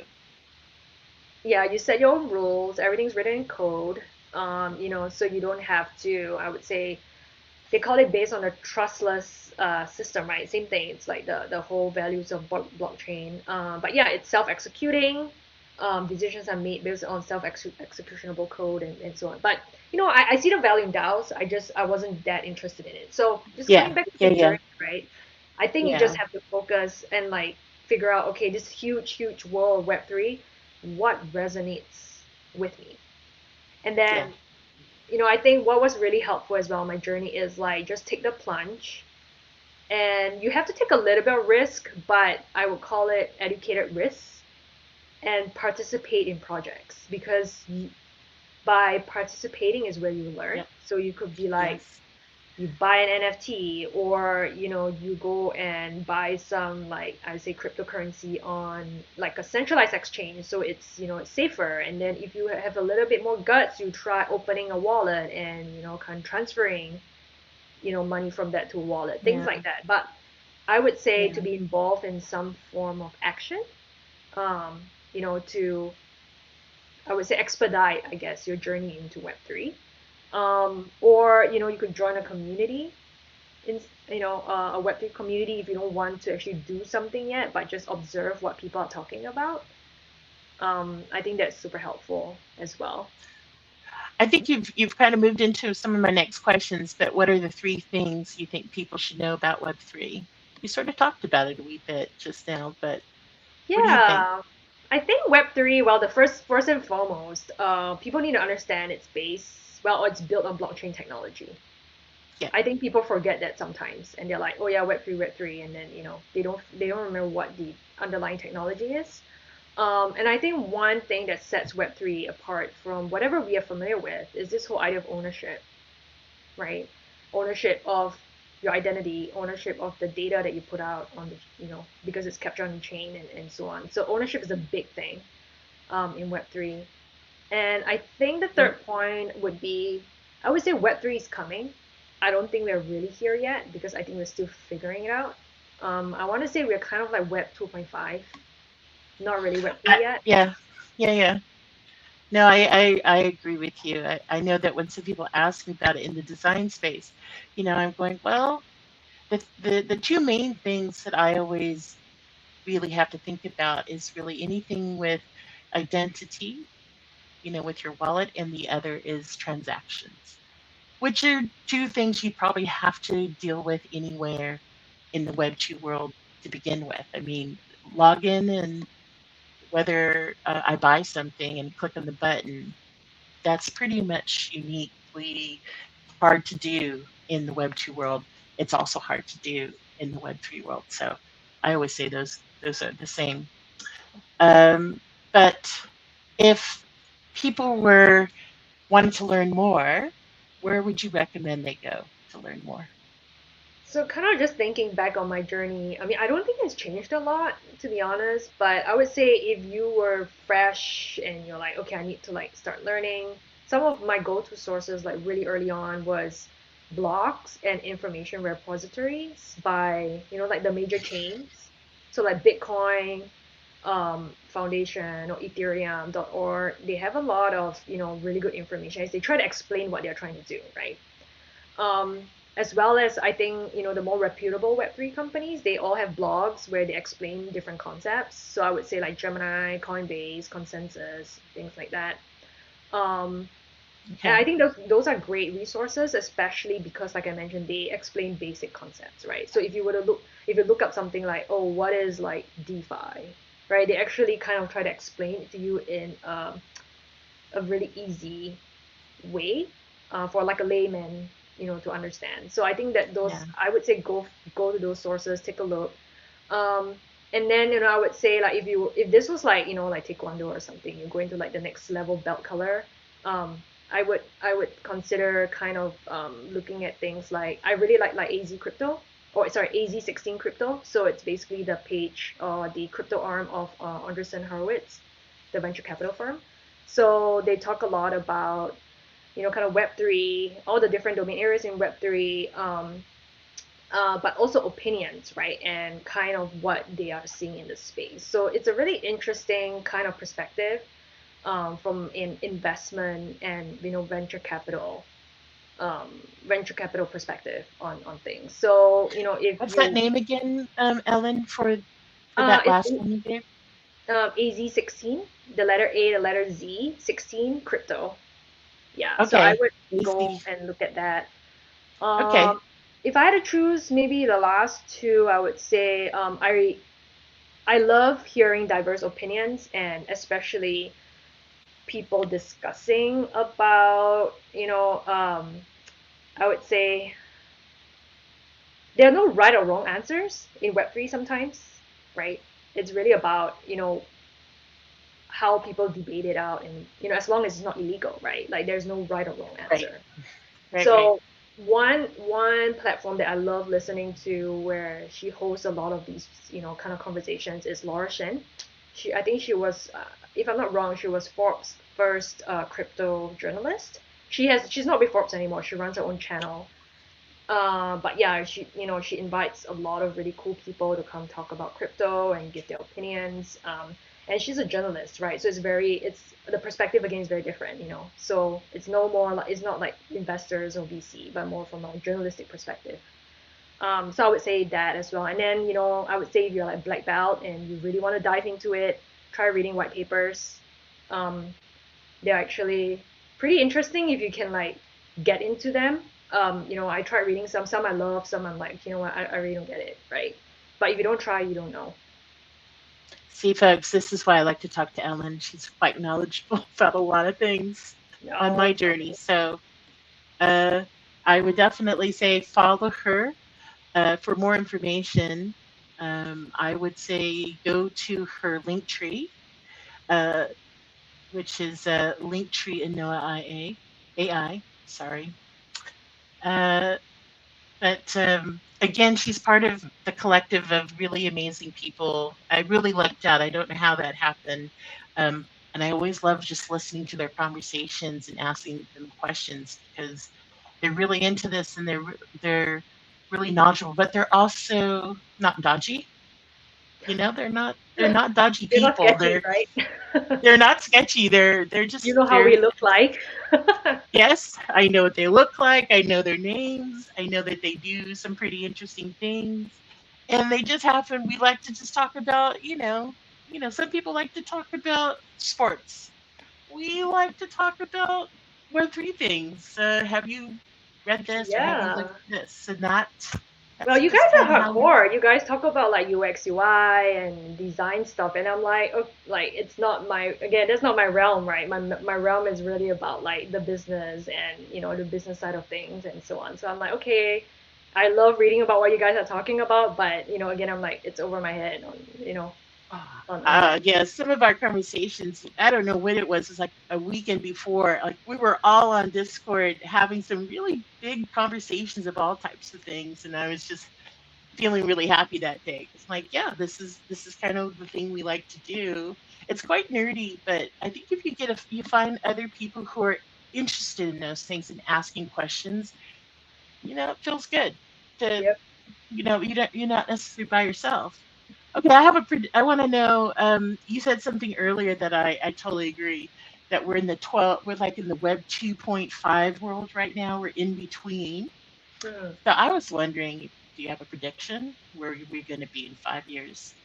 Speaker 2: Yeah, you set your own rules, everything's written in code. So you don't have to, I would say, they call it based on a trustless system, right? Same thing. It's like the whole values of blockchain. But yeah, it's self-executing. Decisions are made based on self-executionable code and so on. But I see the value in DAOs. I wasn't that interested in it. So just
Speaker 1: Yeah,
Speaker 2: coming back to
Speaker 1: yeah,
Speaker 2: the
Speaker 1: yeah,
Speaker 2: journey, right? I think you just
Speaker 1: yeah,
Speaker 2: have to focus and like figure out, okay, this huge, huge world of Web3, what resonates with me? And
Speaker 1: yeah,
Speaker 2: then I think what was really helpful as well on my journey is like just take the plunge. And you have to take a little bit of risk, but I would call it educated risk and participate in projects because by participating is where you learn.
Speaker 1: yep,
Speaker 2: So you could be like,
Speaker 1: yes,
Speaker 2: you buy an NFT or you go and buy some like I say cryptocurrency on like a centralized exchange so it's safer and then if you have a little bit more guts you try opening a wallet and kind of transferring money from that to a wallet things
Speaker 1: yeah,
Speaker 2: like that but I would say to
Speaker 1: yeah.
Speaker 2: be involved in some form of action to I would say expedite I guess your journey into web3 or you could join a community in a Web3 community if you don't want to actually do something yet, but just observe what people are talking about. I think that's super helpful as well.
Speaker 1: I think you've kind of moved into some of my next questions, but what are the three things you think people should know about Web3? You sort of talked about it a wee bit just now, but what do you think?
Speaker 2: Yeah, I think Web3. Well, the first and foremost, people need to understand its base. Well, it's built on blockchain technology.
Speaker 1: Yeah,
Speaker 2: I think people forget that sometimes, and they're like, "Oh yeah, Web3, and then they don't remember what the underlying technology is. And I think one thing that sets Web3 apart from whatever we are familiar with is this whole idea of ownership, right? Ownership of your identity, ownership of the data that you put out on because it's captured on the chain and so on. So ownership is a big thing in Web3. And I think the
Speaker 1: yeah.
Speaker 2: third point would be, I would say Web3 is coming. I don't think we're really here yet because I think we're still figuring it out. I want to say we're kind of like Web 2.5, not really Web3 yet.
Speaker 1: Yeah, yeah, yeah. No, I agree with you. I know that when some people ask me about it in the design space, I'm going, well, the two main things that I always really have to think about is really anything with identity, with your wallet, and the other is transactions, which are two things you probably have to deal with anywhere in the Web2 world to begin with. I mean, log in and whether I buy something and click on the button, that's pretty much uniquely hard to do in the Web2 world. It's also hard to do in the Web3 world. So I always say those are the same. But if people were wanting to learn more, where would you recommend they go to learn more?
Speaker 2: So kind of just thinking back on my journey, I mean, I don't think it's changed a lot, to be honest, but I would say if you were fresh and you're like, okay, I need to like start learning, some of my go-to sources like really early on was blogs and information repositories by, like the major chains. So like Bitcoin, Foundation or Ethereum.org, they have a lot of, really good information as they try to explain what they're trying to do, right? As well as I think the more reputable Web3 companies, they all have blogs where they explain different concepts. So I would say like Gemini, Coinbase, Consensus, things like that. Um, and I
Speaker 1: Okay.
Speaker 2: think those are great resources, especially because, like I mentioned, they explain basic concepts, right? So if you look up something like, oh, what is like DeFi, right? They actually kind of try to explain it to you in a really easy way for like a layman to understand. So I think that
Speaker 1: Yeah.
Speaker 2: those I would say go to those sources, take a look. um and then I would say like if this was like like taekwondo or something, you're going to like the next level belt color. I would consider kind of looking at things like I really like AZ crypto, or sorry, AZ16 crypto. So it's basically the page or the crypto arm of Andreessen Horowitz, the venture capital firm. So they talk a lot about kind of Web3, all the different domain areas in Web3, but also opinions, right? And kind of what they are seeing in the space. So it's a really interesting kind of perspective from in investment and um, venture capital perspective on things. So if
Speaker 1: What's that
Speaker 2: you
Speaker 1: name again, Ellen, for that
Speaker 2: it's
Speaker 1: last one you gave?
Speaker 2: AZ16, the letter A, the letter Z, 16 crypto. Yeah, so I
Speaker 1: Okay.
Speaker 2: would go
Speaker 1: AC.
Speaker 2: and look at that.
Speaker 1: Okay.
Speaker 2: Um, if I had to choose maybe the last two, I would say I love hearing diverse opinions and especially people discussing about, I would say there are no right or wrong answers in Web3 sometimes, right? It's really about, how people debate it out and, as long as it's not illegal, right? Like there's no right or wrong
Speaker 1: Right.
Speaker 2: answer.
Speaker 1: Right. Right.
Speaker 2: So one platform that I love listening to where she hosts a lot of these kind of conversations is Laura Shin. I think she was if I'm not wrong she was Forbes' first crypto journalist. She's not with Forbes anymore. She runs her own channel. But yeah, she invites a lot of really cool people to come talk about crypto and give their opinions. And she's a journalist, right? So it's the perspective again is very different, So it's no more like it's not like investors or VC, but more from a journalistic perspective. So I would say that as well. And then I would say if you're like black belt and you really want to dive into it, try reading white papers. Um, they're actually pretty interesting if you can like get into them. I tried reading some I love, some I'm like, what, I really don't get it, right? But if you don't try, you don't know.
Speaker 1: See, folks, this is why I like to talk to Ellen. She's quite knowledgeable about a lot of things on
Speaker 2: No,
Speaker 1: my journey. So uh, I would definitely say follow her. For more information, I would say go to her link tree, uh, which is Linktree Inoa.ai. AI, sorry. Uh, but again, she's part of the collective of really amazing people. I really lucked out. I don't know how that happened. And I always love just listening to their conversations and asking them questions because they're really into this and they're really knowledgeable, but they're also not dodgy. They're not dodgy
Speaker 2: you're not
Speaker 1: people.
Speaker 2: sketchy,
Speaker 1: They're
Speaker 2: right?
Speaker 1: they're not sketchy. They're
Speaker 2: You
Speaker 1: just
Speaker 2: know how we
Speaker 1: very.
Speaker 2: look like.
Speaker 1: Yes, I know what they look like. I know their names. I know that they do some pretty interesting things. And they just happen we like to just talk about, some people like to talk about sports. We like to talk about Web3 things. Have you read this or have you looked
Speaker 2: Yeah.
Speaker 1: at this? And that
Speaker 2: Well,
Speaker 1: that's
Speaker 2: you
Speaker 1: just
Speaker 2: guys are
Speaker 1: kind of how we
Speaker 2: hardcore. You guys talk about like UX, UI, and design stuff, and I'm like, oh, like it's not my again, that's not my realm, right? My realm is really about like the business and the business side of things and so on. So I'm like, okay, I love reading about what you guys are talking about, but again, I'm like, it's over my head on on that.
Speaker 1: Yeah, some of our conversations, I don't know when it was. It's like a weekend before. Like we were all on Discord having some really big conversations of all types of things, and I was just feeling really happy that day. It's like, yeah, this is kind of the thing we like to do. It's quite nerdy, but I think if you find other people who are interested in those things and asking questions, it feels good to
Speaker 2: Yep.
Speaker 1: you're not necessarily by yourself. Okay, I want to know. You said something earlier that I totally agree. That we're like in the Web 2.5 world right now. We're in between.
Speaker 2: Hmm.
Speaker 1: So I was wondering, do you have a prediction where we're going to be in 5 years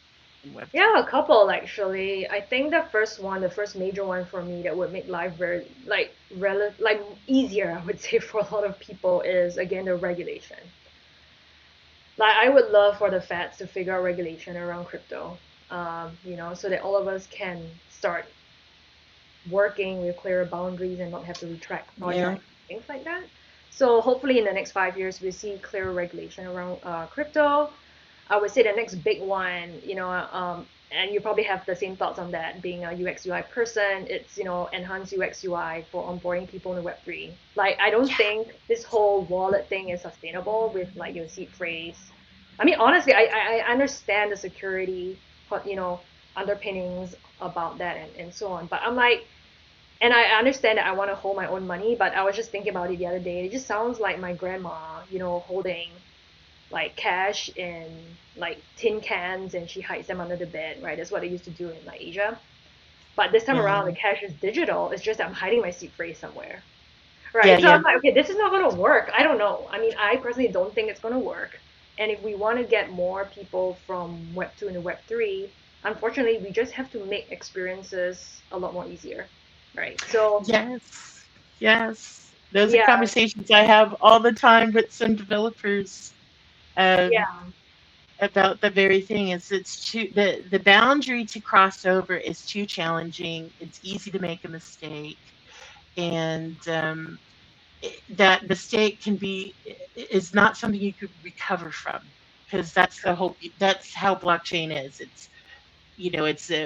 Speaker 1: in Web
Speaker 2: Yeah,
Speaker 1: 3?
Speaker 2: a couple actually. I think the first major one for me that would make life very like easier, I would say for a lot of people is again the regulation. Like I would love for the Feds to figure out regulation around crypto, so that all of us can start working with clearer boundaries and not have to retract
Speaker 1: Yeah.
Speaker 2: projects, things like that. So hopefully in the next 5 years we see clearer regulation around crypto. I would say the next big one, and you probably have the same thoughts on that. Being a UX UI person, it's enhanced UX UI for onboarding people in the Web3. Like I don't
Speaker 1: Yeah.
Speaker 2: think this whole wallet thing is sustainable with like your seed phrase. I mean, honestly, I understand the security, underpinnings about that and so on, but I'm like And I understand that I want to hold my own money, but I was just thinking about it the other day. And it just sounds like my grandma, holding like cash in like tin cans and she hides them under the bed, right? That's what they used to do in like Asia. But this time around, the
Speaker 1: Yeah.
Speaker 2: cash is digital. It's just I'm hiding my seed phrase somewhere,
Speaker 1: Yeah,
Speaker 2: right? So
Speaker 1: yeah.
Speaker 2: I'm like, okay, this is not going to work. I don't know. I mean, I personally don't think it's going to work. And if we want to get more people from Web 2 into Web 3, unfortunately, we just have to make experiences a lot more easier, right? So,
Speaker 1: Yes. Yes. Those are
Speaker 2: yeah,
Speaker 1: conversations I have all the time with some developers. Um,
Speaker 2: yeah,
Speaker 1: about the very thing is the boundary to cross over is too challenging. It's easy to make a mistake, and that mistake can be is not something you could recover from, because that's the whole that's how blockchain is. It's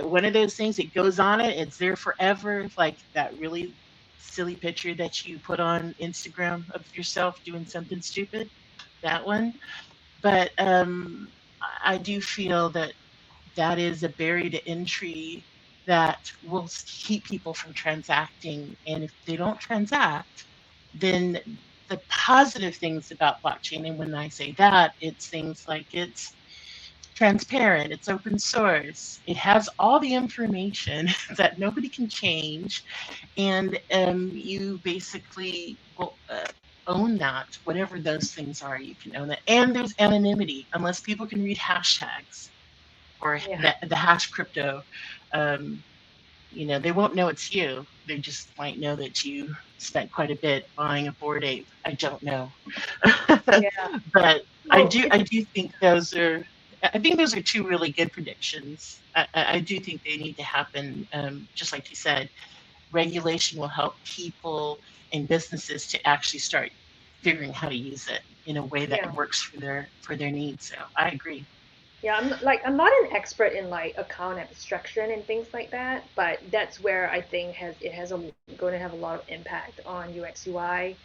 Speaker 1: one of those things. It goes on it. It's there forever. Like that really silly picture that you put on Instagram of yourself doing something stupid. That one. But I do feel that that is a barrier to entry that will keep people from transacting. And if they don't transact, then the positive things about blockchain, and when I say that, it's things like it's transparent, it's open source, it has all the information that nobody can change, and you basically will own that, whatever those things are, you can own it. And there's anonymity, unless people can read hashtags or
Speaker 2: yeah,
Speaker 1: the hash crypto. Um, they won't know it's you. They just might know that you spent quite a bit buying a board ape. I don't know,
Speaker 2: yeah.
Speaker 1: but I
Speaker 2: So
Speaker 1: do.
Speaker 2: it's
Speaker 1: I do think those are. I think those are two really good predictions. I do think they need to happen. Just like you said, regulation will help people and businesses to actually start figuring how to use it in a way that
Speaker 2: yeah.
Speaker 1: works for their needs. So I agree.
Speaker 2: Yeah, I'm not an expert in like account abstraction and things like that, but that's where I think has going to have a lot of impact on UX UI.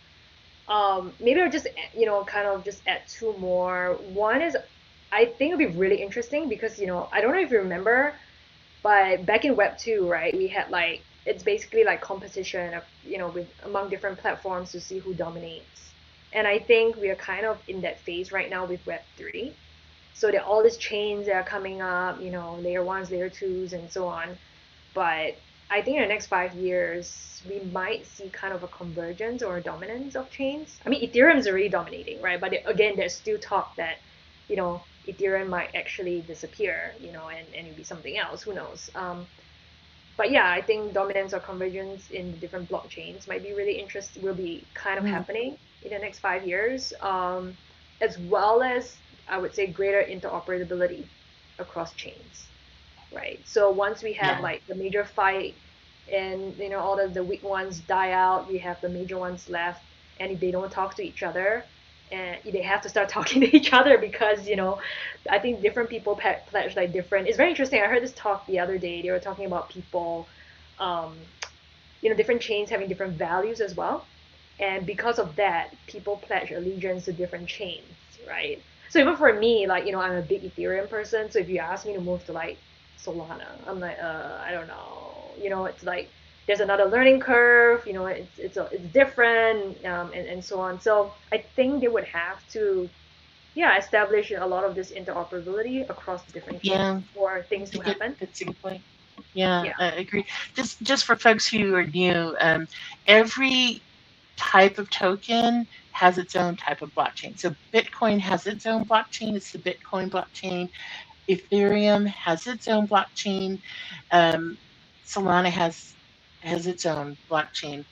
Speaker 2: Maybe I'll just kind of just add two more. One is I think it'll be really interesting because I don't know if you remember, but back in Web 2, right, we had like it's basically like competition of with among different platforms to see who dominates. And I think we are kind of in that phase right now with Web 3. So there are all these chains that are coming up, layer ones, layer twos, and so on. But I think in the next 5 years, we might see kind of a convergence or a dominance of chains. I mean, Ethereum is already dominating, right? But again, there's still talk that, Ethereum might actually disappear, and it'll be something else. Who knows? But yeah, I think dominance or convergence in the different blockchains might be really interesting, will be kind of
Speaker 1: Mm,
Speaker 2: happening in the next 5 years, as well as I would say greater interoperability across chains, right? So once we have
Speaker 1: yeah.
Speaker 2: like the major fight and all of the weak ones die out, we have the major ones left, and if they don't talk to each other, and they have to start talking to each other because I think different people pledge like different. It's very interesting. I heard this talk the other day. They were talking about people, um, different chains having different values as well, and because of that, people pledge allegiance to different chains, right? So even for me, like I'm a big Ethereum person. So if you ask me to move to like Solana, I'm like, I don't know. It's like there's another learning curve. It's different, and so on. So I think they would have to, yeah, establish a lot of this interoperability across the different chains
Speaker 1: Yeah.
Speaker 2: for things to happen.
Speaker 1: That's a good point. Yeah,
Speaker 2: Yeah,
Speaker 1: I agree. Just for folks who are new, every type of token has its own type of blockchain. So Bitcoin has its own blockchain. It's the Bitcoin blockchain. Ethereum has its own blockchain. Um, Solana has its own blockchain.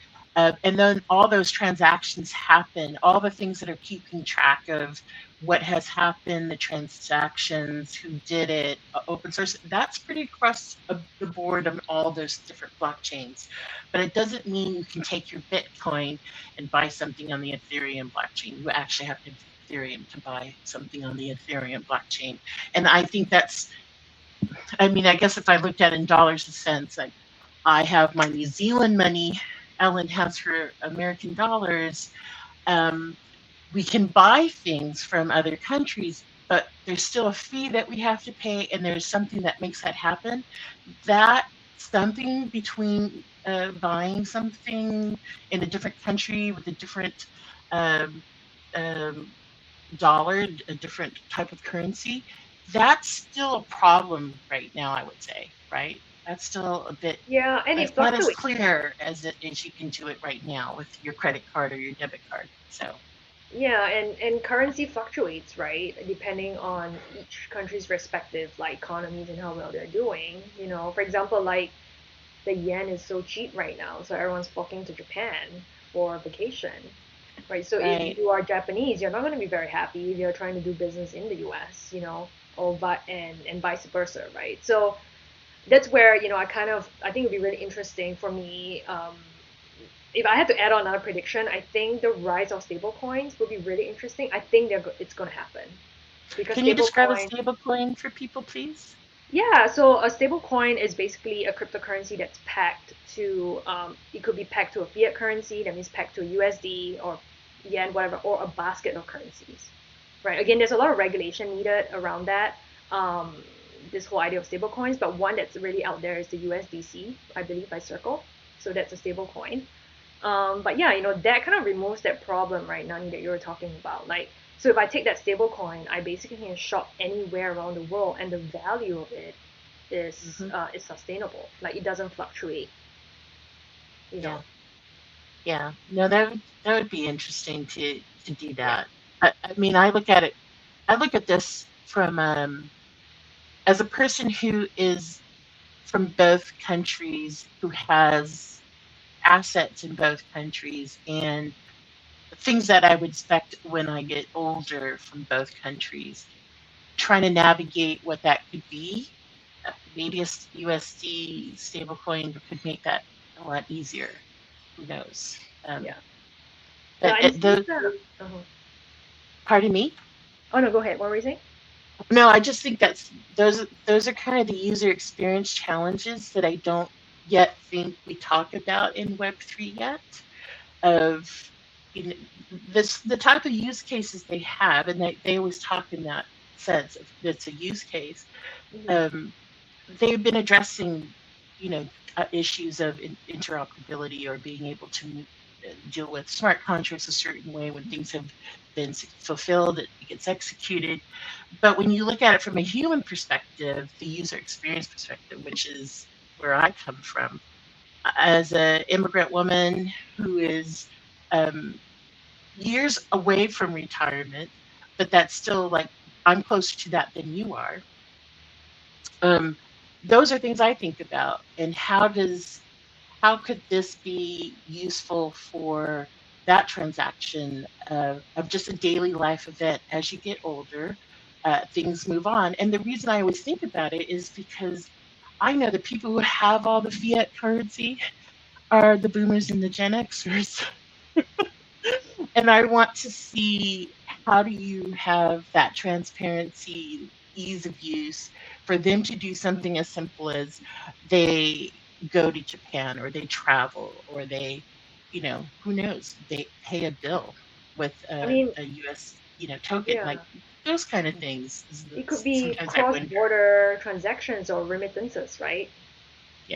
Speaker 1: And then all those transactions happen, all the things that are keeping track of what has happened, the transactions, who did it, open source, that's pretty across the board on all those different blockchains. But it doesn't mean you can take your Bitcoin and buy something on the Ethereum blockchain. You actually have to have Ethereum to buy something on the Ethereum blockchain. And I think that's, I mean, I guess if I looked at it in dollars and cents, like I have my New Zealand money, Ellen has her American dollars. Um, we can buy things from other countries, but there's still a fee that we have to pay, and there's something that makes that happen. That something between buying something in a different country with a different um, um, dollar, a different type of currency, that's still a problem right now, I would say, right? That's still a bit,
Speaker 2: Yeah, and
Speaker 1: that's
Speaker 2: it
Speaker 1: not as
Speaker 2: fluctuates.
Speaker 1: clear as you can do it right now with your credit card or your debit card. So,
Speaker 2: Yeah, and currency fluctuates, right? Depending on each country's respective like economies and how well they're doing. For example, like the yen is so cheap right now, so everyone's flocking to Japan for vacation, right? So if
Speaker 1: right.
Speaker 2: you are Japanese, you're not going to be very happy if you're trying to do business in the US, or but and vice versa, right? So that's where I think it'd be really interesting for me. If I had to add on another prediction, I think the rise of stable coins will be really interesting. I think it's going to happen because
Speaker 1: Can you
Speaker 2: stable
Speaker 1: describe a
Speaker 2: coin.
Speaker 1: stable coin for people, please?
Speaker 2: Yeah, so a stable coin is basically a cryptocurrency that's pegged to, it could be pegged to a fiat currency, that means pegged to a USD or yen, whatever, or a basket of currencies, right? Again, there's a lot of regulation needed around that, this whole idea of stable coins, but one that's really out there is the USDC, I believe, by Circle. So that's a stable coin. But yeah, that kind of removes that problem, right, Nani, that you were talking about. Like, so if I take that stable coin, I basically can shop anywhere around the world, and the value of it
Speaker 1: Hmm.
Speaker 2: is sustainable. Like it doesn't fluctuate, you
Speaker 1: Yeah,
Speaker 2: know.
Speaker 1: yeah. No, that would be interesting to do
Speaker 2: Yeah.
Speaker 1: that. I mean, I look at it. I look at this from as a person who is from both countries, who has assets in both countries, and things that I would expect when I get older from both countries, trying to navigate what that could be. Maybe a USD stablecoin could make that a lot easier. Who knows?
Speaker 2: Yeah. No,
Speaker 1: But
Speaker 2: and since
Speaker 1: the
Speaker 2: uh
Speaker 1: pardon me.
Speaker 2: oh no, go ahead. What were you saying?
Speaker 1: No, I just think those are kind of the user experience challenges that I don't yet think we talk about in Web3 yet. Of you know, this the type of use cases they have, and they always talk in that sense of it's a use case.
Speaker 2: Hmm.
Speaker 1: Um, they've been addressing, you know, issues of interoperability or being able to deal with smart contracts a certain way when things have been fulfilled, it gets executed. But when you look at it from a human perspective, the user experience perspective, which is where I come from, as an immigrant woman who is um, years away from retirement, but that's still like I'm closer to that than you are. Um, those are things I think about, and how could this be useful for that transaction of just a daily life event as you get older? Things move on, and the reason I always think about it is because I know the people who have all the fiat currency are the boomers and the Gen Xers. And I want to see how do you have that transparency, ease of use for them to do something as simple as they go to Japan or they travel or they, who knows, they pay a bill with
Speaker 2: I mean,
Speaker 1: a US, token, like
Speaker 2: yeah,
Speaker 1: those kind of things.
Speaker 2: it could be
Speaker 1: Sometimes I wonder.
Speaker 2: cross-border transactions or remittances, right?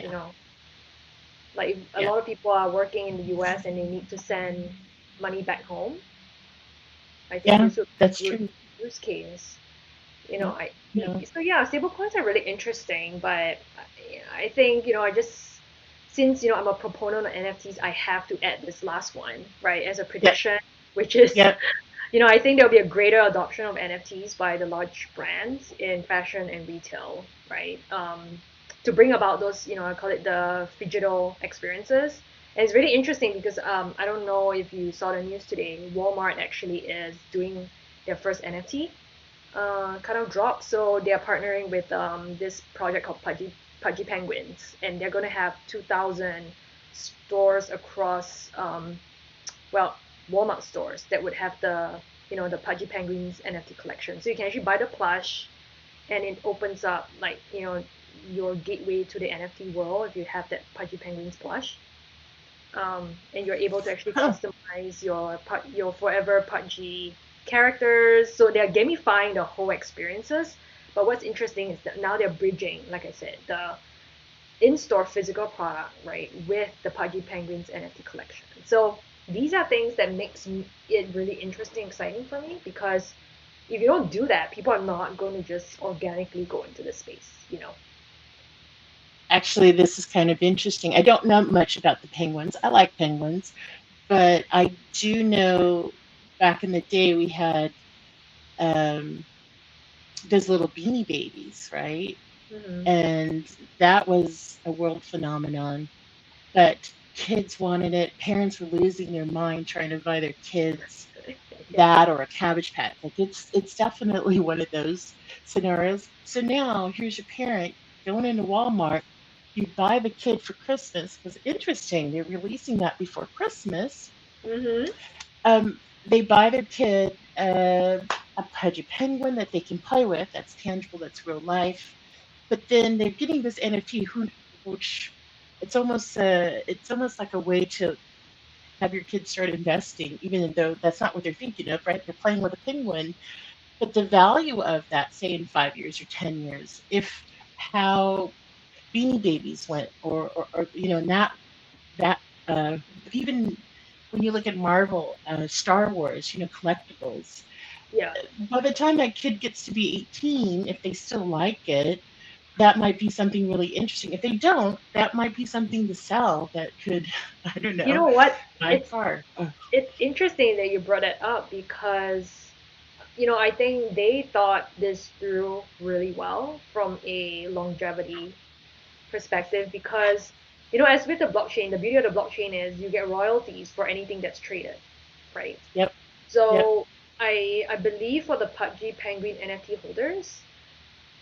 Speaker 2: You
Speaker 1: Yeah,
Speaker 2: know, like if a
Speaker 1: yeah,
Speaker 2: lot of people are working in the US and they need to send money back home. I think
Speaker 1: yeah,
Speaker 2: this would be a
Speaker 1: that's
Speaker 2: good
Speaker 1: true.
Speaker 2: use case.
Speaker 1: Yeah, no,
Speaker 2: So yeah, stablecoins are really interesting, but I think, I just, since, I'm a proponent of NFTs, I have to add this last one, right, as a
Speaker 1: yeah,
Speaker 2: prediction, which is,
Speaker 1: yeah,
Speaker 2: I think there'll be a greater adoption of NFTs by the large brands in fashion and retail, right? To bring about those, I call it the digital experiences. And it's really interesting because I don't know if you saw the news today. Walmart actually is doing their first NFT kind of drop. So they are partnering with this project called Pudgy Penguins, and they're going to have 2,000 stores across, well, Walmart stores that would have the Pudgy Penguins NFT collection. So you can actually buy the plush, and it opens up like your gateway to the NFT world if you have that Pudgy Penguins plush. And you're able to actually
Speaker 1: huh,
Speaker 2: customize your forever PUBG characters. So they're gamifying the whole experiences. But what's interesting is that now they're bridging, like I said, in-store physical product, right, with the Pudgy Penguins NFT collection. So these are things that makes it really interesting, exciting for me because if you don't do that, people are not going to just organically go into the space, you know.
Speaker 1: Actually, this is kind of interesting. I don't know much about the penguins. I like penguins, but I do know back in the day we had um, those little beanie babies, right?
Speaker 2: Hmm.
Speaker 1: And that was a world phenomenon. But kids wanted it. Parents were losing their mind trying to buy their kids
Speaker 2: Yeah.
Speaker 1: that or a cabbage patch. Like it's definitely one of those scenarios. So now here's your parent going into Walmart. You buy the kid for Christmas because interesting, they're releasing that before Christmas.
Speaker 2: Hmm.
Speaker 1: They buy their kid a pudgy penguin that they can play with. That's tangible. That's real life. But then they're getting this NFT, which it's almost like a way to have your kids start investing, even though that's not what they're thinking of, right? They're playing with a penguin. But the value of that, say in 5 years or 10 years, if how Beanie Babies went, or not that, but even when you look at Marvel, Star Wars, collectibles,
Speaker 2: Yeah.
Speaker 1: by the time that kid gets to be 18, if they still like it, that might be something really interesting. If they don't, that might be something to sell that could, I don't
Speaker 2: You
Speaker 1: know,
Speaker 2: know what?
Speaker 1: buy a
Speaker 2: It's
Speaker 1: car. Oh,
Speaker 2: it's interesting that you brought it up because I think they thought this through really well from a longevity perspective because as with the blockchain, the beauty of the blockchain is you get royalties for anything that's traded, right?
Speaker 1: yep, yep.
Speaker 2: So I believe for the PUBG Penguin NFT holders,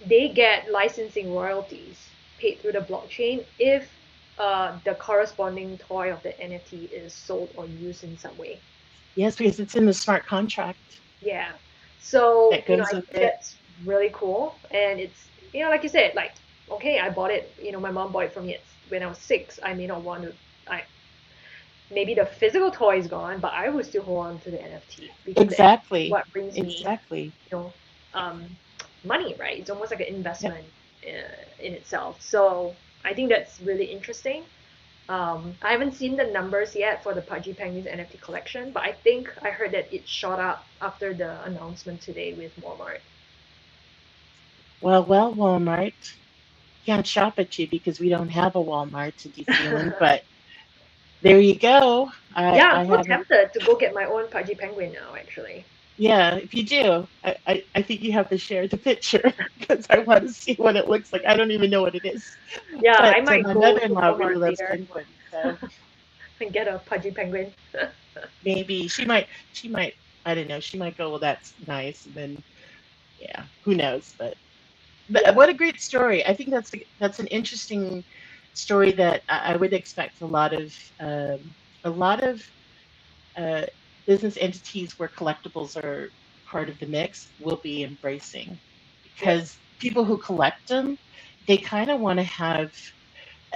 Speaker 2: they get licensing royalties paid through the blockchain if the corresponding toy of the NFT is sold or used in some way.
Speaker 1: Yes, because it's in the smart contract
Speaker 2: Yeah. So,
Speaker 1: that goes
Speaker 2: I
Speaker 1: with
Speaker 2: think
Speaker 1: it.
Speaker 2: that's really cool. And it's, like you said, like, okay, I bought it, my mom bought it for me when I was 6. I may not want to, I, maybe the physical toy is gone, but I will still hold on to the NFT because the NFT is
Speaker 1: Exactly,
Speaker 2: what brings me,
Speaker 1: exactly.
Speaker 2: you know, um, money, right? It's almost like an
Speaker 1: Yep.
Speaker 2: investment in itself. So I think that's really interesting. I haven't seen the numbers yet for the Pudgy Penguins NFT collection, but I think I heard that it shot up after the announcement today with Walmart.
Speaker 1: Well, Walmart. Can't shop at you because we don't have a Walmart in New Zealand, but there you go. I,
Speaker 2: Yeah, I'm
Speaker 1: I
Speaker 2: so
Speaker 1: haven't.
Speaker 2: tempted to go get my own Pudgy Penguin now, actually.
Speaker 1: Yeah, if you do, I think you have to share the picture because I want to see what it looks like. I don't even know what it is,
Speaker 2: Yeah, I
Speaker 1: but
Speaker 2: might
Speaker 1: my
Speaker 2: go to
Speaker 1: mother-in-law
Speaker 2: Walmart
Speaker 1: really loves
Speaker 2: later
Speaker 1: penguins, so
Speaker 2: and get a Pudgy Penguin.
Speaker 1: maybe she might. I don't know. She might go, well, that's nice, and then yeah, who knows? But
Speaker 2: Yeah.
Speaker 1: what a great story! I think that's an interesting story that I would expect a lot of uh, business entities where collectibles are part of the mix will be embracing
Speaker 2: Yeah.
Speaker 1: because people who collect them, they kind of want to have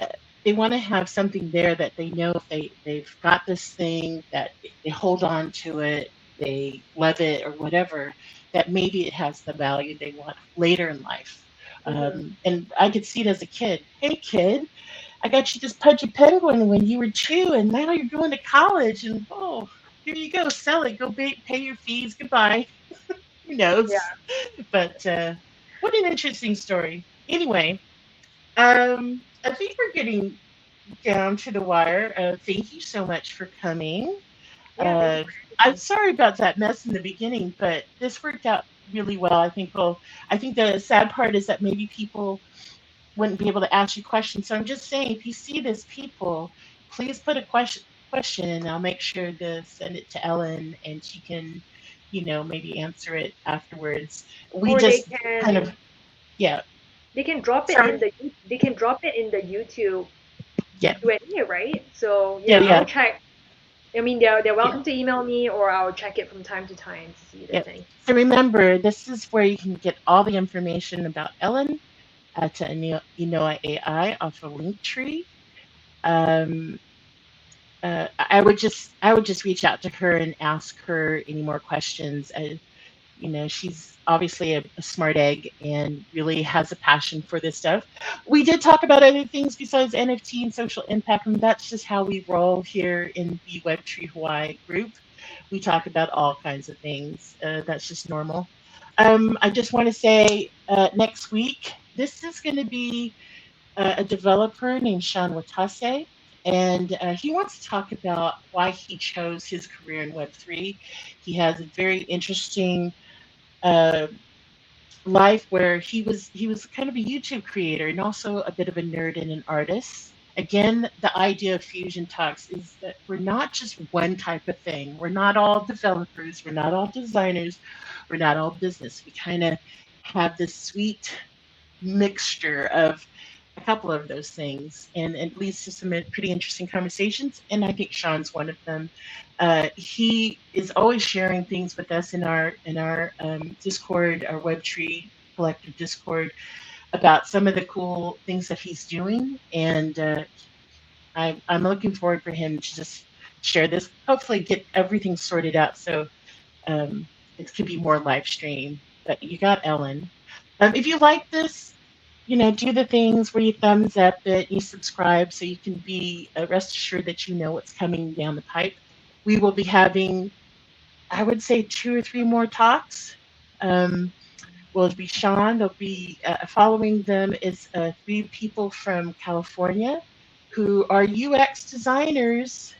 Speaker 1: uh, they want to have something there that they know if they've got this thing that they hold on to it, they love it or whatever, that maybe it has the value they want later in life.
Speaker 2: Hmm.
Speaker 1: And I could see it as a kid. Hey, kid, I got you this pudgy penguin when you were 2, and now you're going to college, and oh, here you go, sell it, go pay your fees, goodbye. Who
Speaker 2: Yeah.
Speaker 1: knows? But what an interesting story. Anyway, I think we're getting down to the wire. Thank you so much for coming.
Speaker 2: Yeah. Thank you
Speaker 1: Uh,
Speaker 2: for
Speaker 1: I'm
Speaker 2: having me.
Speaker 1: sorry about that mess in the beginning, but this worked out really well. I think the sad part is that maybe people wouldn't be able to ask you questions. So I'm just saying, if you see this, people, please put a question, and I'll make sure to send it to Ellen, and she can, maybe answer it afterwards. We
Speaker 2: Or they
Speaker 1: just kind of,
Speaker 2: can
Speaker 1: yeah,
Speaker 2: they can drop it in
Speaker 1: sorry,
Speaker 2: the they can drop it in the YouTube
Speaker 1: yeah,
Speaker 2: Q&A, right? So
Speaker 1: yeah,
Speaker 2: yeah, I'll
Speaker 1: yeah,
Speaker 2: check. I mean, they're
Speaker 1: yeah,
Speaker 2: welcome to email me, or I'll check it from time to time to see if
Speaker 1: yeah.
Speaker 2: there's any.
Speaker 1: So remember, this is where you can get all the information about Ellen to Inoa AI off a link tree. Um, I would just reach out to her and ask her any more questions. She's obviously a smart egg and really has a passion for this stuff. We did talk about other things besides NFT and social impact, and that's just how we roll here in the Webtree Hawaii group. We talk about all kinds of things. That's just normal. I just want to say next week, this is going to be a developer named Sean Watase, and he wants to talk about why he chose his career in Web3. He has a very interesting uh, life where he was kind of a YouTube creator and also a bit of a nerd and an artist. Again, the idea of Fusion Talks is that we're not just one type of thing. We're not all developers. We're not all designers. We're not all business. We kind of have this sweet mixture of a couple of those things, and it leads to some pretty interesting conversations. And I think Sean's one of them. He is always sharing things with us in our Discord, our WebTree collective Discord, about some of the cool things that he's doing, and I'm looking forward for him to just share this. Hopefully, get everything sorted out so um, it could be more live stream. But you got Ellen. If you like this, do the things where you thumbs up it, you subscribe so you can be rest assured that you know what's coming down the pipe. We will be having, I would say, two or three more talks. Um, will be Sean. There'll be following them is three people from California who are UX designers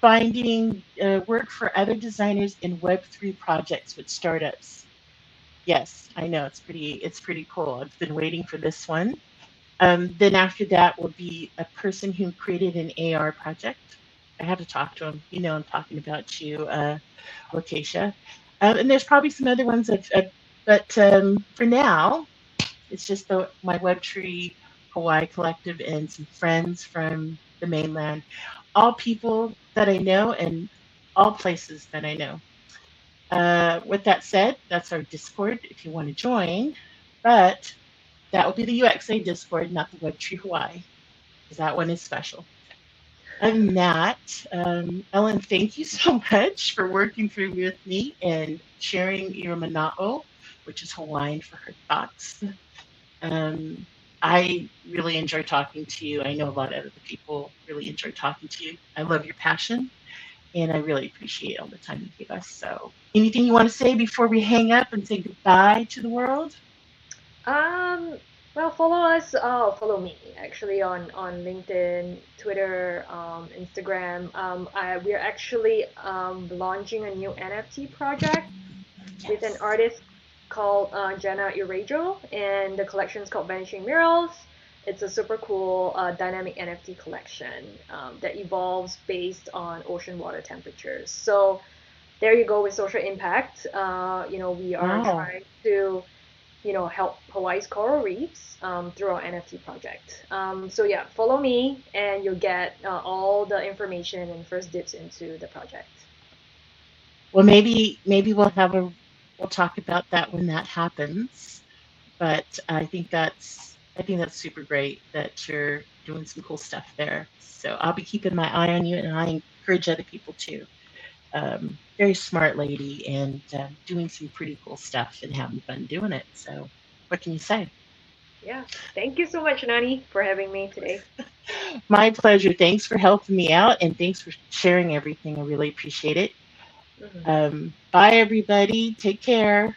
Speaker 1: finding work for other designers in Web3 projects with startups. Yes, I know it's pretty cool. I've been waiting for this one. Then after that will be a person who created an AR project. I had to talk to him. I'm talking about you, Lakeisha. And there's probably some other ones, but for now, it's just my WebTree Hawaii collective and some friends from the mainland, all people that I know and all places that I know. With that said, that's our Discord if you want to join. But that will be the UXA Discord, not the WebTree Hawaii, because that one is special. Other than that, Ellen, thank you so much for working through with me and sharing your mana'o, which is Hawaiian for her thoughts. Um, I really enjoy talking to you. I know a lot of other people really enjoy talking to you. I love your passion, and I really appreciate all the time you give us. So, anything you want to say before we hang up and say goodbye to the world?
Speaker 2: Um, well, follow me actually on LinkedIn, Twitter, Instagram. We are actually launching a new NFT project with an
Speaker 1: Yes.
Speaker 2: artist called Jenna Irajo, and the collection is called Vanishing Murals. It's a super cool dynamic NFT collection that evolves based on ocean water temperatures. So there you go with social impact. We are
Speaker 1: Wow.
Speaker 2: trying to help Hawaii's coral reefs through our NFT project. So yeah, follow me and you'll get all the information and first dips into the project.
Speaker 1: Well, maybe we'll talk about that when that happens. But I think that's super great that you're doing some cool stuff there. So I'll be keeping my eye on you, and I encourage other people too. Very smart lady, and doing some pretty cool stuff and having fun doing it. So what can you say?
Speaker 2: Yeah. Thank you so much, Nani, for having me today.
Speaker 1: My pleasure. Thanks for helping me out, and thanks for sharing everything. I really appreciate it.
Speaker 2: Mhm.
Speaker 1: Bye, everybody. Take care.